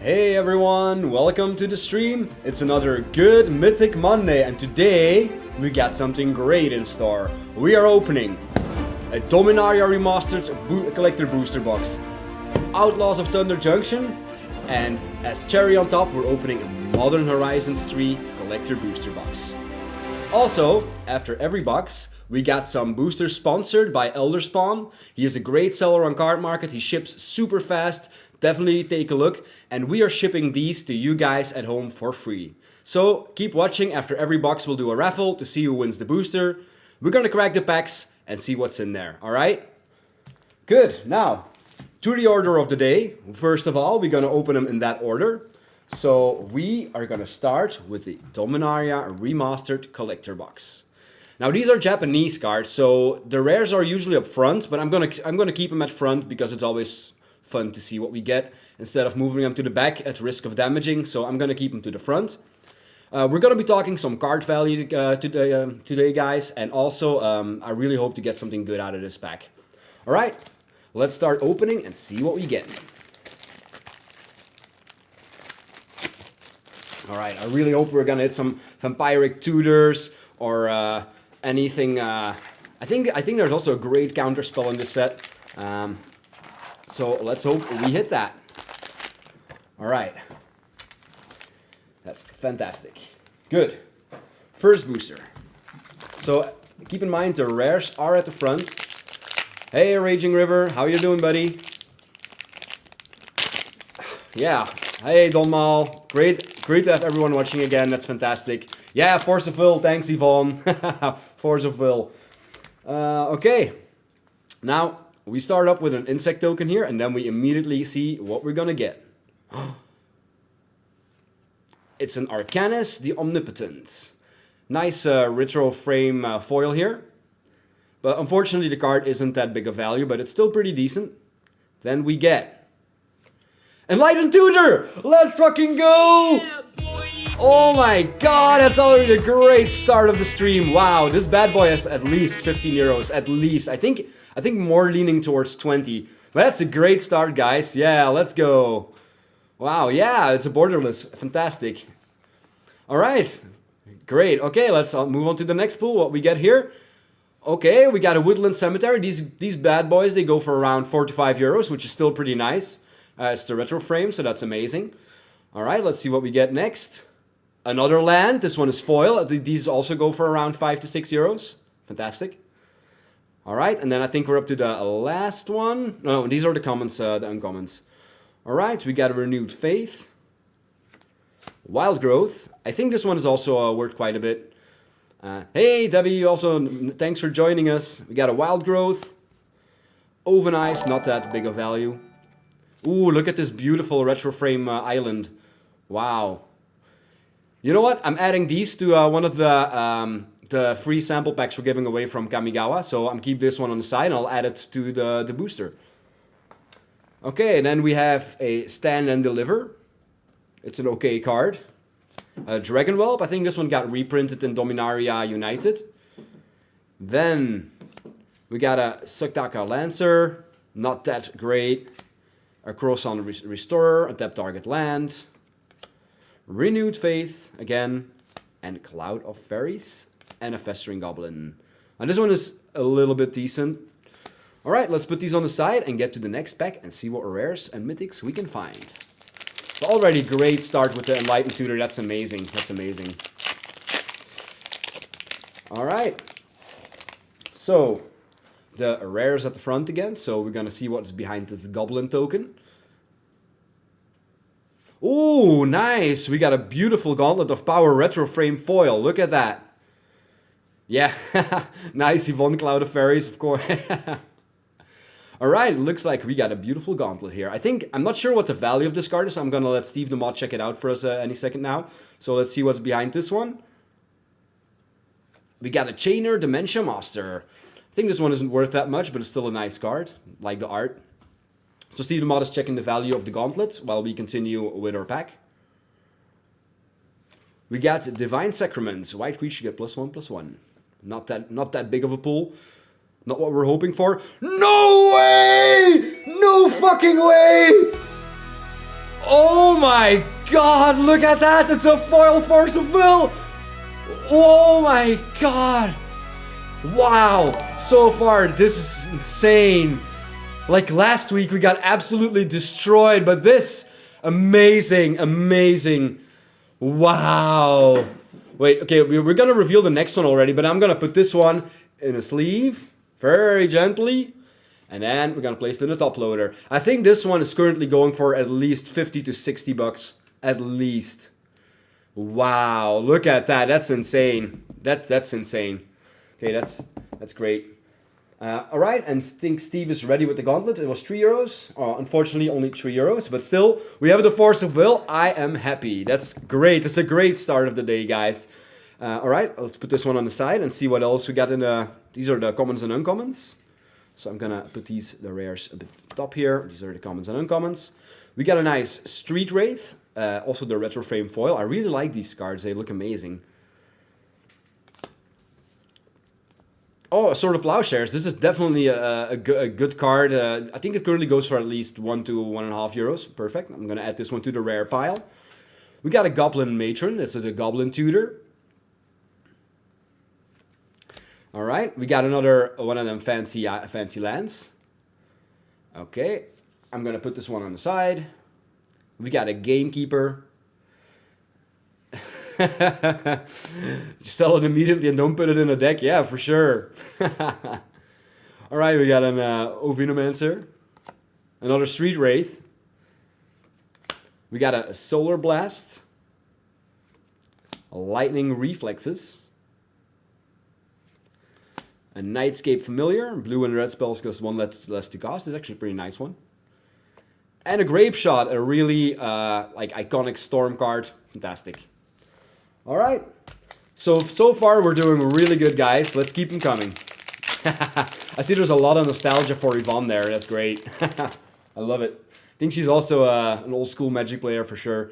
Hey everyone, welcome to the stream. It's another good Mythic Monday and today we got something great in store. We are opening a Dominaria Remastered collector booster box, Outlaws of Thunder Junction, and as cherry on top we're opening a Modern Horizons 3 collector booster box. Also, after every box, we got some boosters sponsored by Elderspawn. He is a great seller on Card Market, he ships super fast. Definitely take a look, and we are shipping these to you guys at home for free. So keep watching. After every box we'll do a raffle to see who wins the booster. We're gonna crack the packs and see what's in there, alright? Good, now, to the order of the day. First of all, we're gonna open them in that order. So we are gonna start with the Dominaria Remastered collector box. Now these are Japanese cards, so the rares are usually up front, but I'm gonna keep them at front because it's always fun to see what we get instead of moving them to the back at risk of damaging, so I'm gonna keep them to the front. We're gonna be talking some card value today, guys, and also I really hope to get something good out of this pack. Alright, let's start opening and see what we get. Alright, I really hope we're gonna hit some Vampiric Tutors or anything. I think there's also a great counter spell in this set. So let's hope we hit that. Alright. That's fantastic. Good. First booster. So keep in mind the rares are at the front. Hey Raging River, how you doing, buddy? Yeah. Hey Donmal. Great to have everyone watching again. That's fantastic. Yeah, Force of Will. Thanks, Yvonne. Force of Will. Okay. Now we start up with an insect token here, and then we immediately see what we're gonna get. It's an Arcanus the Omnipotent. Nice retro frame foil here. But unfortunately the card isn't that big of value, but it's still pretty decent. Then we get Enlightened Tutor! Let's fucking go! Oh my god, that's already a great start of the stream. Wow, this bad boy has at least 15 euros, at least. I think more leaning towards 20. But that's a great start, guys. Yeah, let's go. Wow, yeah, it's a borderless. Fantastic. Alright, great. Okay, let's move on to the next pool. What we get here. Okay, we got a Woodland Cemetery. These bad boys, they go for around 45 euros, which is still pretty nice. It's the retro frame, so that's amazing. Alright, let's see what we get next. Another land. This one is foil. These also go for around 5 to 6 euros. Fantastic. Alright, and then I think we're up to the last one. No, these are the commons, the uncommons. Alright, we got a Renewed Faith. Wild Growth. I think this one is also worth quite a bit. Hey, Debbie, also thanks for joining us. We got a Wild Growth. Oven Eyes, not that big of value. Ooh, look at this beautiful retro frame island. Wow. You know what? I'm adding these to one of the free sample packs we're giving away from Kamigawa. So I'm keep this one on the side and I'll add it to the booster. Okay, and then we have a Stand and Deliver. It's an okay card. Dragon Whelp. I think this one got reprinted in Dominaria United. Then we got a Suktaka Lancer. Not that great. A Croissant Restorer. A tap target land. Renewed Faith, again, and Cloud of Fairies, and a Festering Goblin. And this one is a little bit decent. Alright, let's put these on the side and get to the next pack and see what rares and mythics we can find. So already great start with the Enlightened Tutor, that's amazing, that's amazing. Alright, so the rares at the front again, so we're gonna see what's behind this Goblin token. Ooh, nice! We got a beautiful Gauntlet of Power retro frame foil. Look at that. Yeah, nice Yvonne, Cloud of Fairies, of course. Alright, looks like we got a beautiful gauntlet here. I'm not sure what the value of this card is, so I'm gonna let Steve the mod check it out for us any second now. So let's see what's behind this one. We got a Chainer Dementia Master. I think this one isn't worth that much, but it's still a nice card. Like the art. So Steve the mod is checking the value of the gauntlet while we continue with our pack. We got Divine Sacraments. White creature get +1/+1. Not that big of a pull. Not what we're hoping for. No way! No fucking way! Oh my my god, look at that! It's a foil Force of Will! Oh my god! Wow! So far, this is insane. Like last week, we got absolutely destroyed, but this, amazing, amazing. Wow. Wait, okay, we're gonna reveal the next one already, but I'm gonna put this one in a sleeve, very gently, and then we're gonna place it in the top loader. I think this one is currently going for at least 50 to 60 bucks, at least. Wow, look at that, that's insane. That's insane. Okay, that's great. Alright, and I think Steve is ready with the gauntlet. It was €3. Unfortunately, only €3, but still, we have the Force of Will. I am happy. That's great. It's a great start of the day, guys. Alright, let's put this one on the side and see what else we got in the... These are the commons and uncommons. So I'm gonna put the rares a bit top here. These are the commons and uncommons. We got a nice Street Wraith. Also the retro frame foil. I really like these cards. They look amazing. Oh, a Sword of Plowshares. This is definitely a good card. I think it currently goes for at least €1 to €1.5. Perfect. I'm going to add this one to the rare pile. We got a Goblin Matron. This is a Goblin Tutor. Alright, we got another one of them fancy lands. Okay, I'm going to put this one on the side. We got a Gamekeeper. You sell it immediately and don't put it in a deck. Yeah, for sure. Alright, we got an Ovinomancer. Another Street Wraith. We got a Solar Blast. A Lightning Reflexes. A Nightscape Familiar. Blue and red spells cost 1 less to cost. It's actually a pretty nice one. And a Grape Shot, a really like iconic Storm card. Fantastic. Alright, so far we're doing really good, guys. Let's keep them coming. I see there's a lot of nostalgia for Yvonne there. That's great. I love it. I think she's also an old school Magic player for sure.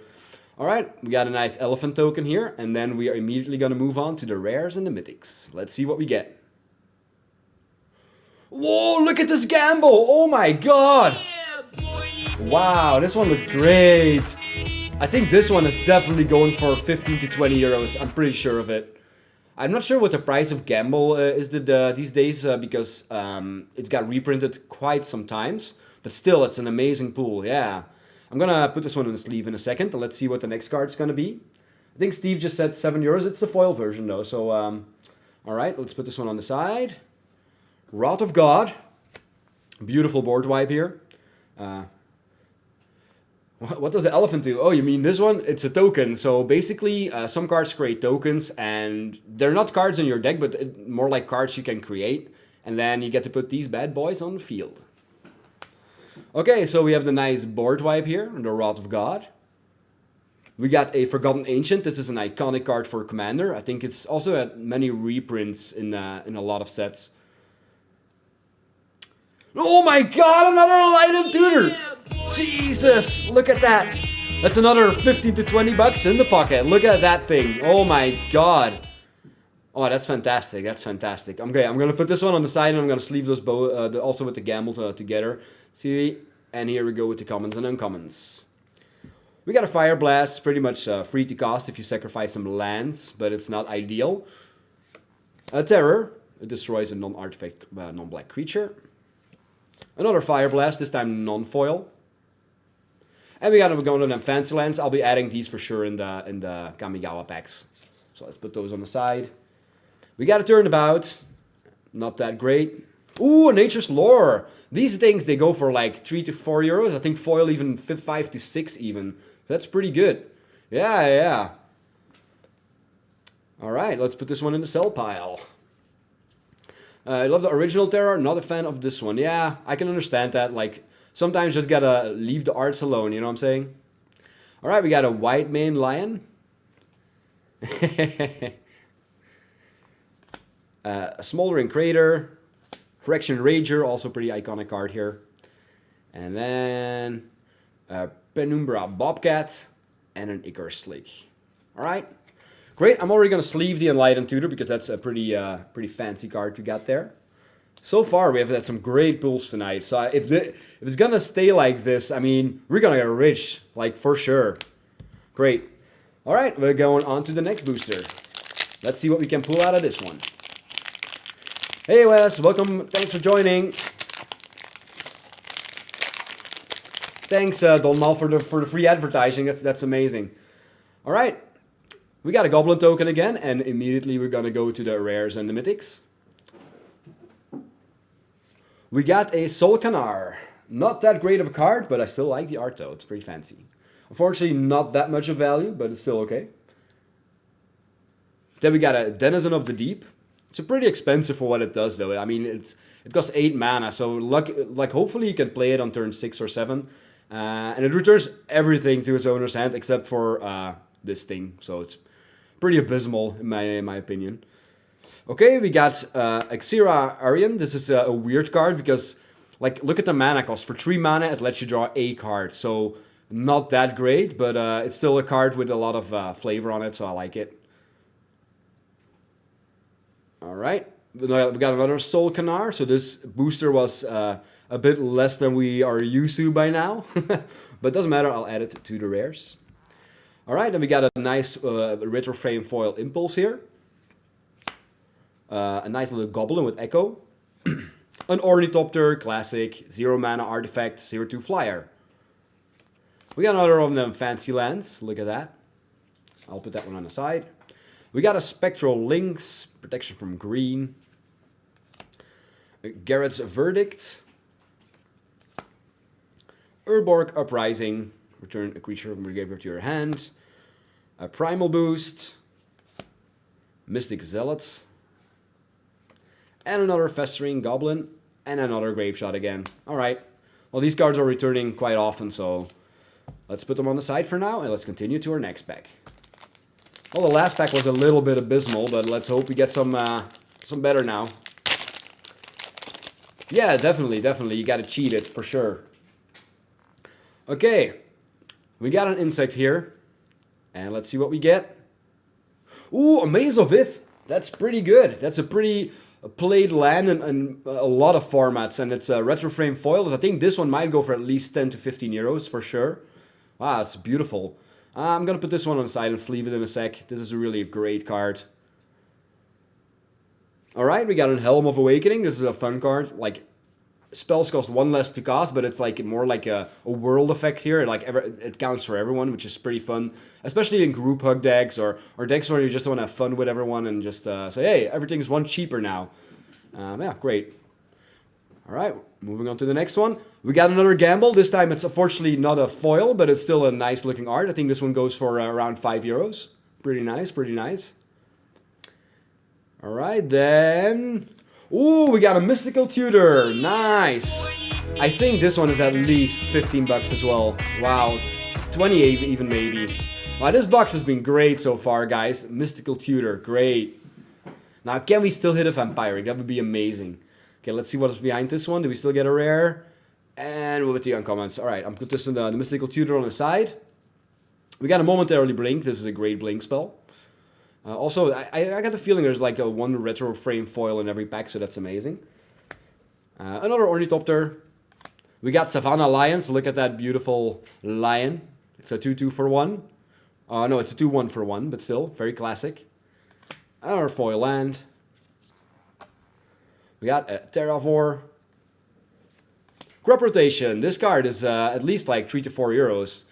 Alright, we got a nice elephant token here. And then we are immediately going to move on to the rares and the mythics. Let's see what we get. Whoa, look at this gamble. Oh my god. Wow, this one looks great. I think this one is definitely going for 15 to 20 euros. I'm pretty sure of it. I'm not sure what the price of Gamble is these days because it's got reprinted quite some times. But still, it's an amazing pool. Yeah. I'm going to put this one in the sleeve in a second. And let's see what the next card's going to be. I think Steve just said €7. It's the foil version though. So, alright, let's put this one on the side. Wrath of God. Beautiful board wipe here. What does the elephant do? Oh, you mean this one? It's a token. So basically, some cards create tokens, and they're not cards in your deck, but more like cards you can create. And then you get to put these bad boys on the field. Okay, so we have the nice board wipe here, the Wrath of God. We got a Forgotten Ancient. This is an iconic card for Commander. I think it's also had many reprints in a lot of sets. Oh my god, another Enlightened Tutor! Jesus, look at that. That's another 15 to 20 bucks in the pocket. Look at that thing. Oh my god. Oh, that's fantastic. That's fantastic. Okay, I'm going to put this one on the side and I'm going to sleeve those also with the Gamble together. See, and here we go with the commons and uncommons. We got a Fire Blast, pretty much free to cast if you sacrifice some lands, but it's not ideal. A Terror. It destroys a non-artifact, non-black creature. Another Fire Blast, this time non-foil. And we got going to them fancy lands. I'll be adding these for sure in the Kamigawa packs. So let's put those on the side. We got a Turnabout. Not that great. Ooh, Nature's Lore. These things, they go for like 3 to 4 euros. I think foil even 5 to 6 even. That's pretty good. Yeah. Alright, let's put this one in the sell pile. I love the original Terror, not a fan of this one. Yeah, I can understand that. Like, sometimes just gotta leave the arts alone, you know what I'm saying? Alright, we got a White Mane Lion. A Smoldering Crater. Correction Rager, also pretty iconic card here. And then a Penumbra Bobcat and an Icarus Slick. Alright. Great, I'm already going to sleeve the Enlightened Tutor because that's a pretty fancy card we got there. So far, we have had some great pulls tonight. So if it's going to stay like this, I mean, we're going to get rich, like for sure. Great. All right, we're going on to the next booster. Let's see what we can pull out of this one. Hey Wes, welcome. Thanks for joining. Thanks, Don Mal, for the free advertising. That's amazing. All right, we got a Goblin token again, and immediately we're gonna go to the rares and the mythics. We got a Soul Canar. Not that great of a card, but I still like the art though. It's pretty fancy. Unfortunately, not that much of value, but it's still okay. Then we got a Denizen of the Deep. It's pretty expensive for what it does, though. I mean, it costs 8 mana, so hopefully you can play it on turn 6 or 7. And it returns everything to its owner's hand except for this thing. So it's pretty abysmal, in my opinion. Okay, we got Exira Arian. This is a weird card because, like, look at the mana cost. For 3 mana, it lets you draw a card. So not that great, but it's still a card with a lot of flavor on it, so I like it. All right, we got another Soul Canar. So this booster was a bit less than we are used to by now. But doesn't matter, I'll add it to the rares. All right, then we got a nice retro frame foil Impulse here. A nice little Goblin with Echo. An Ornithopter, classic, 0 mana artifact, 0/2 flyer. We got another of them fancy lands, look at that. I'll put that one on the side. We got a Spectral Lynx, protection from green. Garrett's Verdict. Urborg Uprising, return a creature from your graveyard to your hand. A Primal Boost. Mystic Zealot. And another Festering Goblin. And another Grape Shot again. Alright. Well, these cards are returning quite often, so let's put them on the side for now, and let's continue to our next pack. Well, the last pack was a little bit abysmal, but let's hope we get some better now. Yeah, definitely. You gotta cheat it, for sure. Okay. We got an insect here. And let's see what we get. Ooh, a Maze of Ith. That's pretty good. That's a pretty played land in a lot of formats. And it's a retro frame foil. I think this one might go for at least 10 to 15 euros, for sure. Wow, it's beautiful. I'm going to put this one on the side and sleeve it in a sec. This is really a great card. Alright, we got a Helm of Awakening. This is a fun card. Like, spells cost 1 less to cast, but it's like more like a world effect here. Like it counts for everyone, which is pretty fun. Especially in group hug decks or decks where you just want to have fun with everyone and just say, hey, everything's 1 cheaper now. Yeah, great. Alright, moving on to the next one. We got another Gamble. This time it's unfortunately not a foil, but it's still a nice looking art. I think this one goes for around 5 euros. Pretty nice, pretty nice. Alright, then... Ooh, we got a Mystical Tutor. Nice. I think this one is at least 15 bucks as well. Wow. 28 even maybe. Wow, this box has been great so far, guys. Mystical Tutor, great. Now, can we still hit a Vampiric? That would be amazing. Okay, let's see what is behind this one. Do we still get a rare? And we'll with the uncommons. Alright, I'm put this in the Mystical Tutor on the side. We got a Momentarily Blink. This is a great blink spell. Also, I got the feeling there's like a 1 retro frame foil in every pack, so that's amazing. Another Ornithopter. We got Savannah Lions. Look at that beautiful lion. It's a 2/2 for 1. No, it's a 2/1 for 1, but still, very classic. Another foil land. We got a Terravor. Crop Rotation. This card is at least like 3 to 4 euros.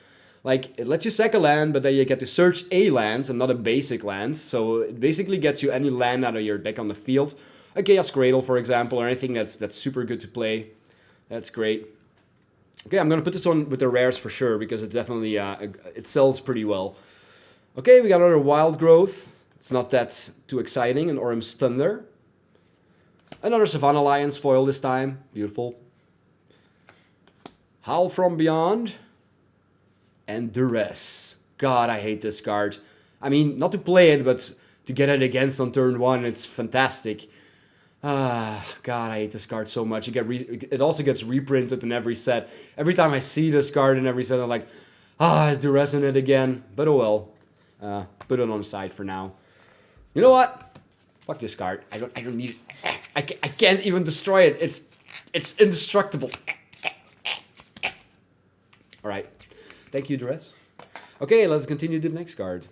Like, it lets you sack a land, but then you get to search a land and not a basic land. So it basically gets you any land out of your deck on the field. A Chaos Cradle, for example, or anything that's super good to play. That's great. Okay, I'm going to put this on with the rares for sure, because it definitely, it sells pretty well. Okay, we got another Wild Growth. It's not that too exciting. An Orm's Thunder. Another Savannah Lions foil this time. Beautiful. Howl from Beyond. And Duress. God, I hate this card. I mean, not to play it, but to get it against on turn 1, it's fantastic. God, I hate this card so much. It also gets reprinted in every set. Every time I see this card in every set, I'm like, is Duress in it again? But oh well. Put it on the side for now. You know what? Fuck this card. I don't need it. I can't even destroy it. It's indestructible. Alright. Thank you, Duress. Okay, let's continue to the next card.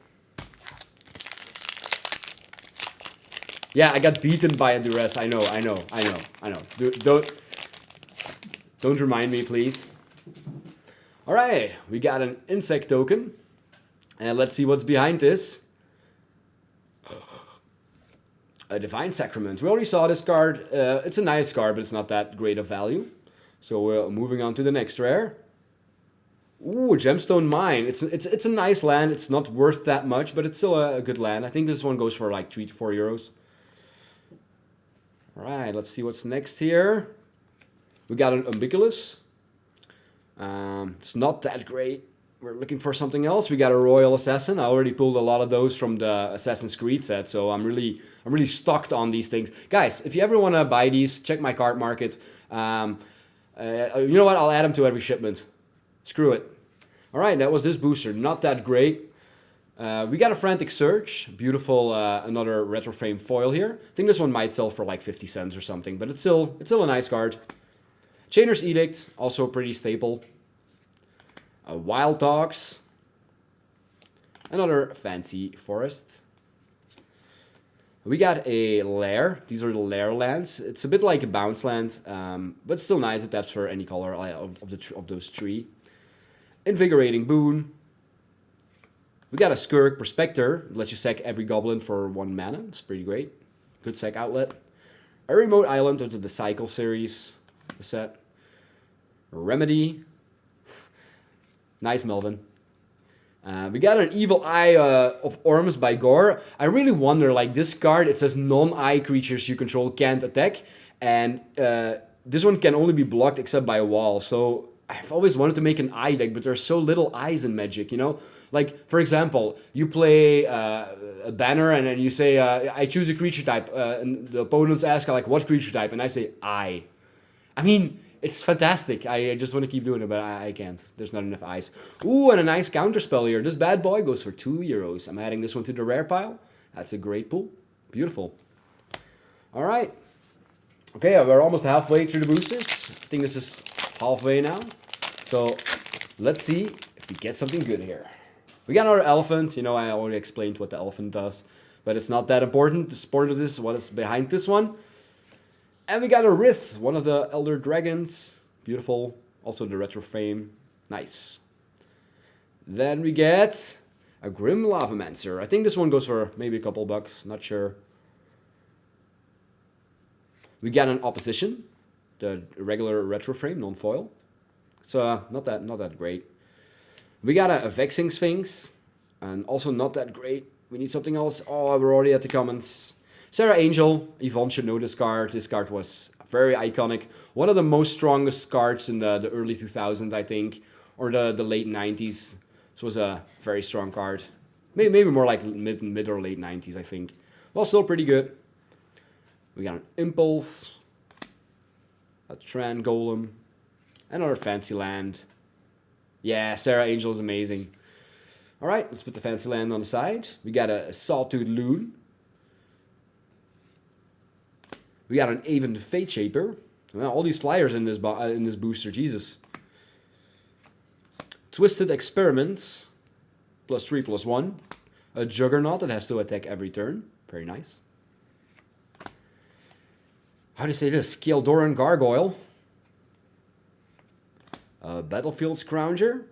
Yeah, I got beaten by a duress. I know. Don't remind me, please. All right, we got an insect token. And let's see what's behind this. A Divine Sacrament. We already saw this card. It's a nice card, but it's not that great of value. So we're moving on to the next rare. Ooh, Gemstone Mine. It's a nice land. It's not worth that much, but it's still a good land. I think this one goes for like 3 to 4 euros. All right, let's see what's next here. We got an Umbiculus. It's not that great. We're looking for something else. We got a Royal Assassin. I already pulled a lot of those from the Assassin's Creed set, so I'm really stocked on these things. Guys, if you ever want to buy these, check my card market. You know what? I'll add them to every shipment. Screw it. All right, that was this booster. Not that great. We got a Frantic Surge. Beautiful, another retro frame foil here. I think this one might sell for like 50 cents or something, but it's still a nice card. Chainer's Edict, also pretty staple. Wild Dogs. Another Fancy Forest. We got a Lair. These are the Lair lands. It's a bit like a bounce land, but still nice. It taps for any color of those three. Invigorating Boon. We got a Skirk Prospector. It lets you sack every goblin for 1 mana. It's pretty great. Good sack outlet. A Remote Island into the Cycle series. The set. Remedy. Nice Melvin. We got an Evil Eye of Ormus by Gore. I really wonder, like this card, it says non-eye creatures you control can't attack. And this one can only be blocked except by a wall. So I've always wanted to make an eye deck, but there's so little eyes in Magic, you know? Like, for example, you play a banner and then you say, I choose a creature type. And the opponents ask, like, what creature type? And I say, eye. I mean, it's fantastic. I just want to keep doing it, but I can't. There's not enough eyes. Ooh, and a nice counterspell here. This bad boy goes for 2 euros. I'm adding this one to the rare pile. That's a great pull. Beautiful. All right. Okay, we're almost halfway through the boosters. I think this is halfway now. So let's see if we get something good here. We got another elephant. You know, I already explained what the elephant does, but it's not that important. The important is what is behind this one. And we got a Rith, one of the Elder Dragons. Beautiful. Also the retro frame. Nice. Then we get a Grim Lavamancer. I think this one goes for maybe a couple bucks. Not sure. We got an Opposition. The regular retro frame, non-foil. So not that great. We got a Vexing Sphinx. And also not that great. We need something else. Oh, we're already at the comments. Sarah Angel, Yvonne should know this card. This card was very iconic. One of the most strongest cards in the early 2000s, I think. Or the late 90s. This was a very strong card. Maybe more like mid or late 90s, I think. Well, still pretty good. We got an Impulse. A Tran Golem. Another Fancy Land. Yeah, Sarah Angel is amazing. Alright, let's put the Fancy Land on the side. We got a Sawtooth Loon. We got an Aven Fate Shaper. Well, all these flyers in this booster, Jesus. Twisted Experiments. +3/+1. A Juggernaut that has to attack every turn. Very nice. How do you say this? Kealdoran Gargoyle. A Battlefield Scrounger.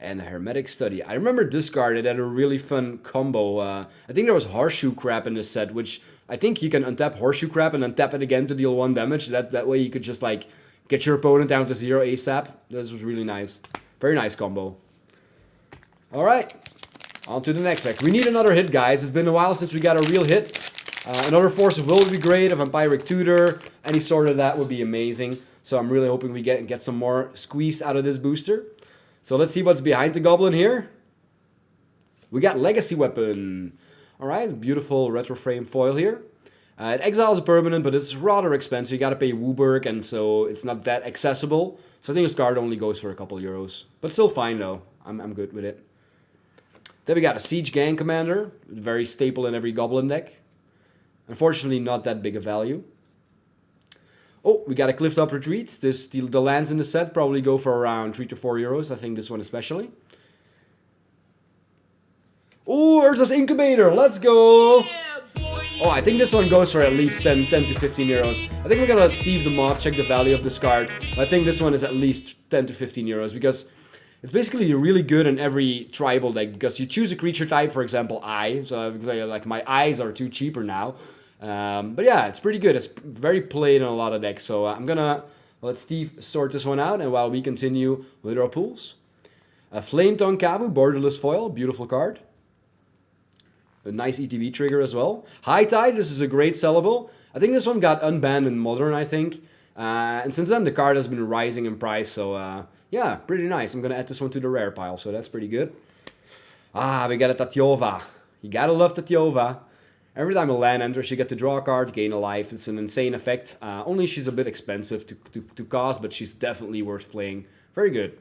And a Hermetic Study. I remember this card. It had a really fun combo. I think there was Horseshoe Crab in this set, which I think you can untap Horseshoe Crab and untap it again to deal 1 damage. That way you could just like get your opponent down to 0 ASAP. This was really nice. Very nice combo. Alright. On to the next deck. We need another hit, guys. It's been a while since we got a real hit. Another Force of Will would be great. A Vampiric Tutor. Any sort of that would be amazing. So I'm really hoping we get some more squeeze out of this booster. So let's see what's behind the goblin here. We got Legacy Weapon. Alright, beautiful retro frame foil here. It exiles a permanent, but it's rather expensive. You gotta pay Wooburg, and so it's not that accessible. So I think this card only goes for a couple euros. But still fine though. I'm good with it. Then we got a Siege Gang Commander. Very staple in every goblin deck. Unfortunately not that big a value. Oh, we got a Clifftop Retreat. The lands in the set probably go for around 3 to 4 euros. I think this one especially. Oh, Urza's Incubator. Let's go. Oh, I think this one goes for at least 10 to 15 euros. I think we're gonna let Steve the mod check the value of this card. I think this one is at least 10 to 15 euros because it's basically really good in every tribal deck because you choose a creature type, for example, Eye. So like my eyes are too cheaper now. But yeah, it's pretty good. It's very played in a lot of decks. So I'm gonna let Steve sort this one out, and while we continue with our pools. A Flame Tongue Kabu, borderless foil, beautiful card. A nice ETB trigger as well. High Tide, this is a great sellable. I think this one got unbanned in Modern, I think. And since then, the card has been rising in price. So, yeah, pretty nice. I'm going to add this one to the rare pile, so that's pretty good. Ah, we got a Tatyova. You gotta love Tatyova. Every time a land enters, you get to draw a card, gain a life. It's an insane effect. Only she's a bit expensive to cost, but she's definitely worth playing. Very good.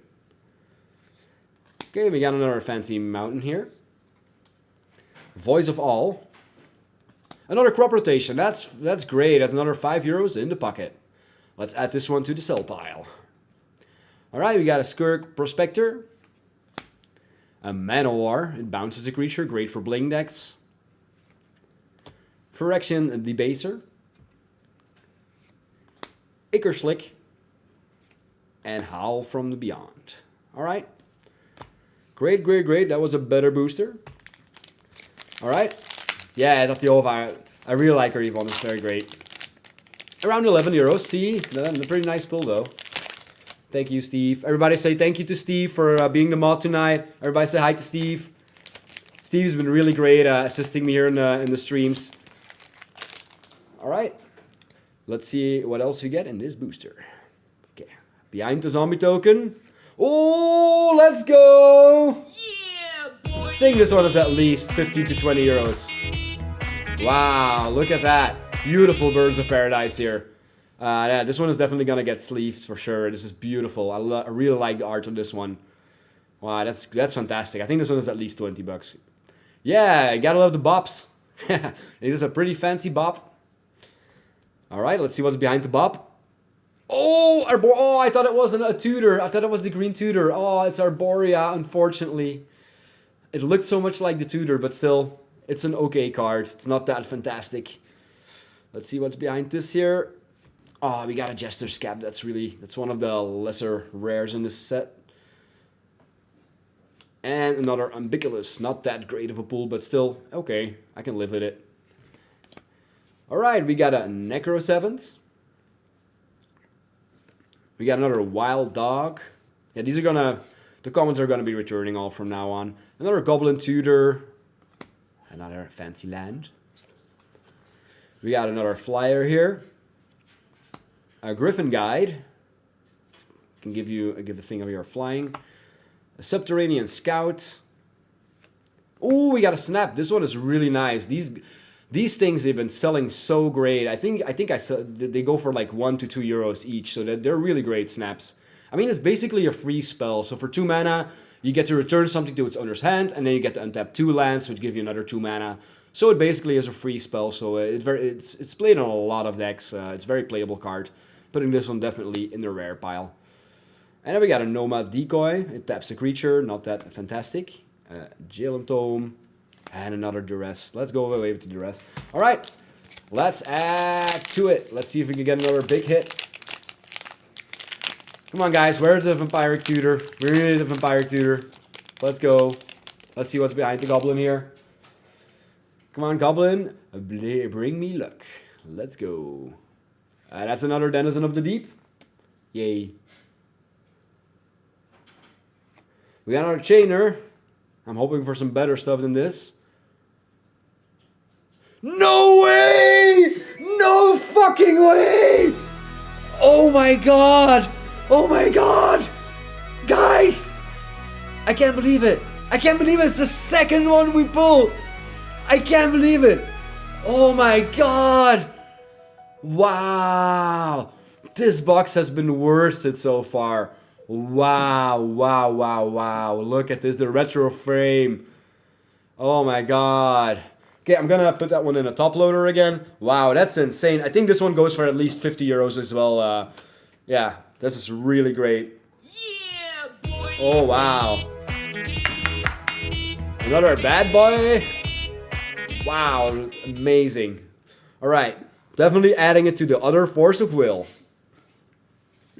Okay, we got another fancy mountain here. Voice of All. Another crop rotation. That's great. That's another 5 euros in the pocket. Let's add this one to the sell pile. Alright, we got a Skirk Prospector. A Manowar. It bounces a creature. Great for bling decks. Phyrexian Debaser. Ickerslick. And Howl from the Beyond. Alright. Great, great, great. That was a better booster. Alright. Yeah, Tatyova. I really like her Yvonne. It's very great. Around 11 euros. See? A pretty nice pull though. Thank you, Steve. Everybody say thank you to Steve for being the mod tonight. Everybody say hi to Steve. Steve's been really great assisting me here in the streams. Alright. Let's see what else we get in this booster. Okay. Behind the zombie token. Oh, let's go! I think this one is at least 15 to 20 euros. Wow, look at that. Beautiful Birds of Paradise here. Yeah, this one is definitely gonna get sleeved for sure. This is beautiful. I really like the art on this one. Wow, that's fantastic. I think this one is at least 20 bucks. Yeah, you gotta love the bops. It is a pretty fancy bop. Alright, let's see what's behind the bop. Oh, oh, I thought it wasn't a tutor. I thought it was the green tutor. Oh, it's Arborea, unfortunately. It looked so much like the tutor, but still, it's an okay card. It's not that fantastic. Let's see what's behind this here. Oh, we got a Jester's Cap. That's one of the lesser rares in this set. And another Umbiculus. Not that great of a pull, but still, okay. I can live with it. Alright, we got a Necro 7th. We got another Wild Dog. Yeah, these are gonna... The commons are gonna be returning all from now on. Another Goblin Tutor. Another fancy land. We got another flyer here. A Griffin Guide. Can give a thing of your flying. A Subterranean Scout. Oh, we got a Snap. This one is really nice. These things they've been selling so great. I think I saw they go for like 1 to 2 euros each, so they're really great snaps. I mean, it's basically a free spell. So for 2 mana, you get to return something to its owner's hand, and then you get to untap 2 lands, which give you another 2 mana. So it basically is a free spell. So it's played on a lot of decks. It's a very playable card. Putting this one definitely in the rare pile. And then we got a Nomad Decoy. It taps a creature, not that fantastic. Jalen Tome. And another Duress. Let's go away with the Duress. Alright, let's add to it. Let's see if we can get another big hit. Come on, guys. Where's the Vampiric Tutor? Where is the Vampiric Tutor? Let's go. Let's see what's behind the Goblin here. Come on, Goblin. Bring me luck. Let's go. That's another Denizen of the Deep. Yay. We got another Chainer. I'm hoping for some better stuff than this. No way! No fucking way! Oh my god! Oh my god! Guys! I can't believe it! I can't believe it's the second one we pull! I can't believe it! Oh my god! Wow! This box has been worsted so far. Wow, wow, wow, wow. Look at this, the retro frame. Oh my god. Okay, I'm gonna put that one in a top loader again. Wow, that's insane. I think this one goes for at least 50 euros as well. Yeah, this is really great. Yeah, boy. Oh, wow. Another bad boy. Wow, amazing. Alright, definitely adding it to the other force of will.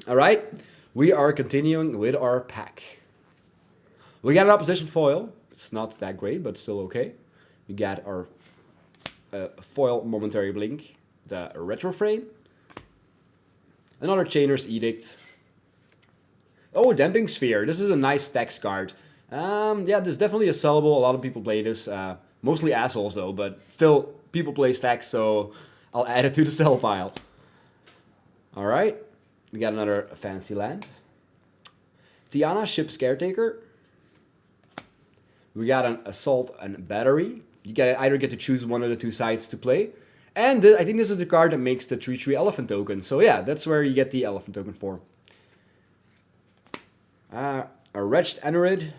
Alright, we are continuing with our pack. We got an opposition foil. It's not that great, but still okay. We got our foil momentary blink, the retro frame. Another Chainer's Edict. Oh, Damping Sphere. This is a nice stacks card. Yeah, this is definitely a sellable. A lot of people play this. Mostly assholes though, but still people play stacks, so I'll add it to the sell pile. Alright, we got another fancy land. Tiana, Ship's Caretaker. We got an Assault and Battery. You either get to choose one of the two sides to play. And I think this is the card that makes the 3/3 Elephant token. So yeah, that's where you get the Elephant token for. A Wretched Anorid.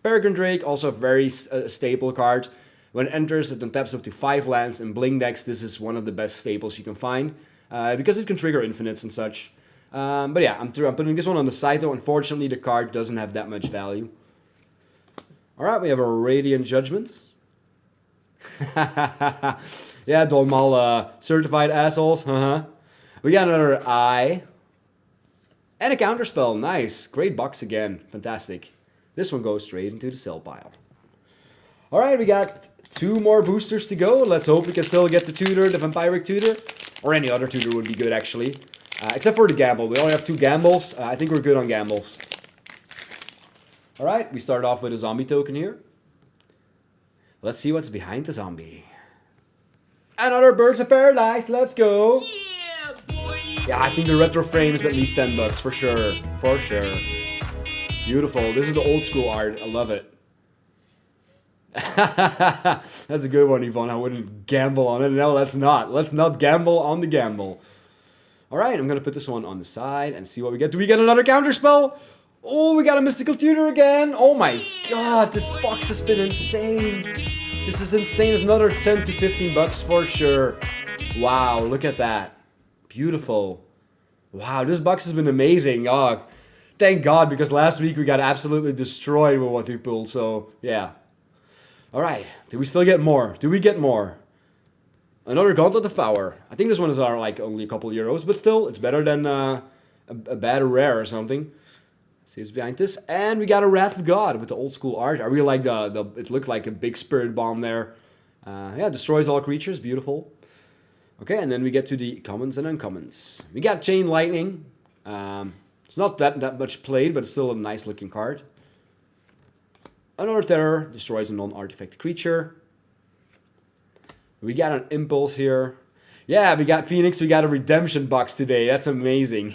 Peregrine Drake, also a very staple card. When it enters, it taps up to 5 lands. In Bling decks, this is one of the best staples you can find. Because it can trigger infinites and such. But yeah, I'm putting this one on the side though. Unfortunately, the card doesn't have that much value. Alright, we have a Radiant Judgment. Yeah, Dolmal, certified assholes. We got another Eye. And a Counterspell. Nice. Great box again. Fantastic. This one goes straight into the sell pile. Alright, we got 2 more boosters to go. Let's hope we can still get the Tutor, the Vampiric Tutor. Or any other Tutor would be good, actually. Except for the Gamble. We only have 2 Gambles. I think we're good on Gambles. Alright, we start off with a Zombie token here. Let's see what's behind the zombie. Another Birds of Paradise. Let's go. Yeah, boy. Yeah, I think the retro frame is at least 10 bucks for sure. For sure. Beautiful. This is the old school art. I love it. That's a good one, Yvonne. I wouldn't gamble on it. No, let's not. Let's not gamble on the gamble. Alright, I'm going to put this one on the side and see what we get. Do we get another Counterspell? Oh, we got a Mystical Tutor again. Oh my god, this box has been insane. This is insane. It's another 10 to 15 bucks for sure. Wow, look at that. Beautiful. Wow, this box has been amazing. Oh, thank God, because last week we got absolutely destroyed with what we pulled. So, yeah. Alright, do we still get more? Do we get more? Another Gauntlet of Power. I think this one is like only a couple euros, but still, it's better than a bad rare or something. See what's behind this. And we got a Wrath of God with the old school art. I really like it looked like a big spirit bomb there. Yeah, destroys all creatures. Beautiful. Okay, and then we get to the commons and uncommons. We got Chain Lightning. It's not that much played, but it's still a nice looking card. Another Terror. Destroys a non-artifact creature. We got an Impulse here. Yeah, we got Phoenix. We got a Redemption box today. That's amazing.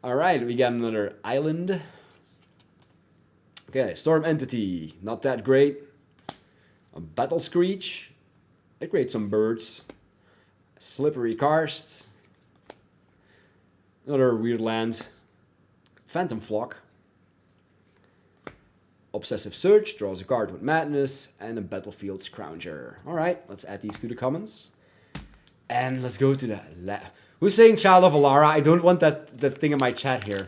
Alright, we got another Island. Okay, Storm Entity. Not that great. A Battle Screech. It creates some birds. Slippery Karst. Another weird land. Phantom Flock. Obsessive Search. Draws a card with Madness. And a Battlefield Scrounger. Alright, let's add these to the commons. And let's go to the left. Who's saying Child of Alara? I don't want that thing in my chat here.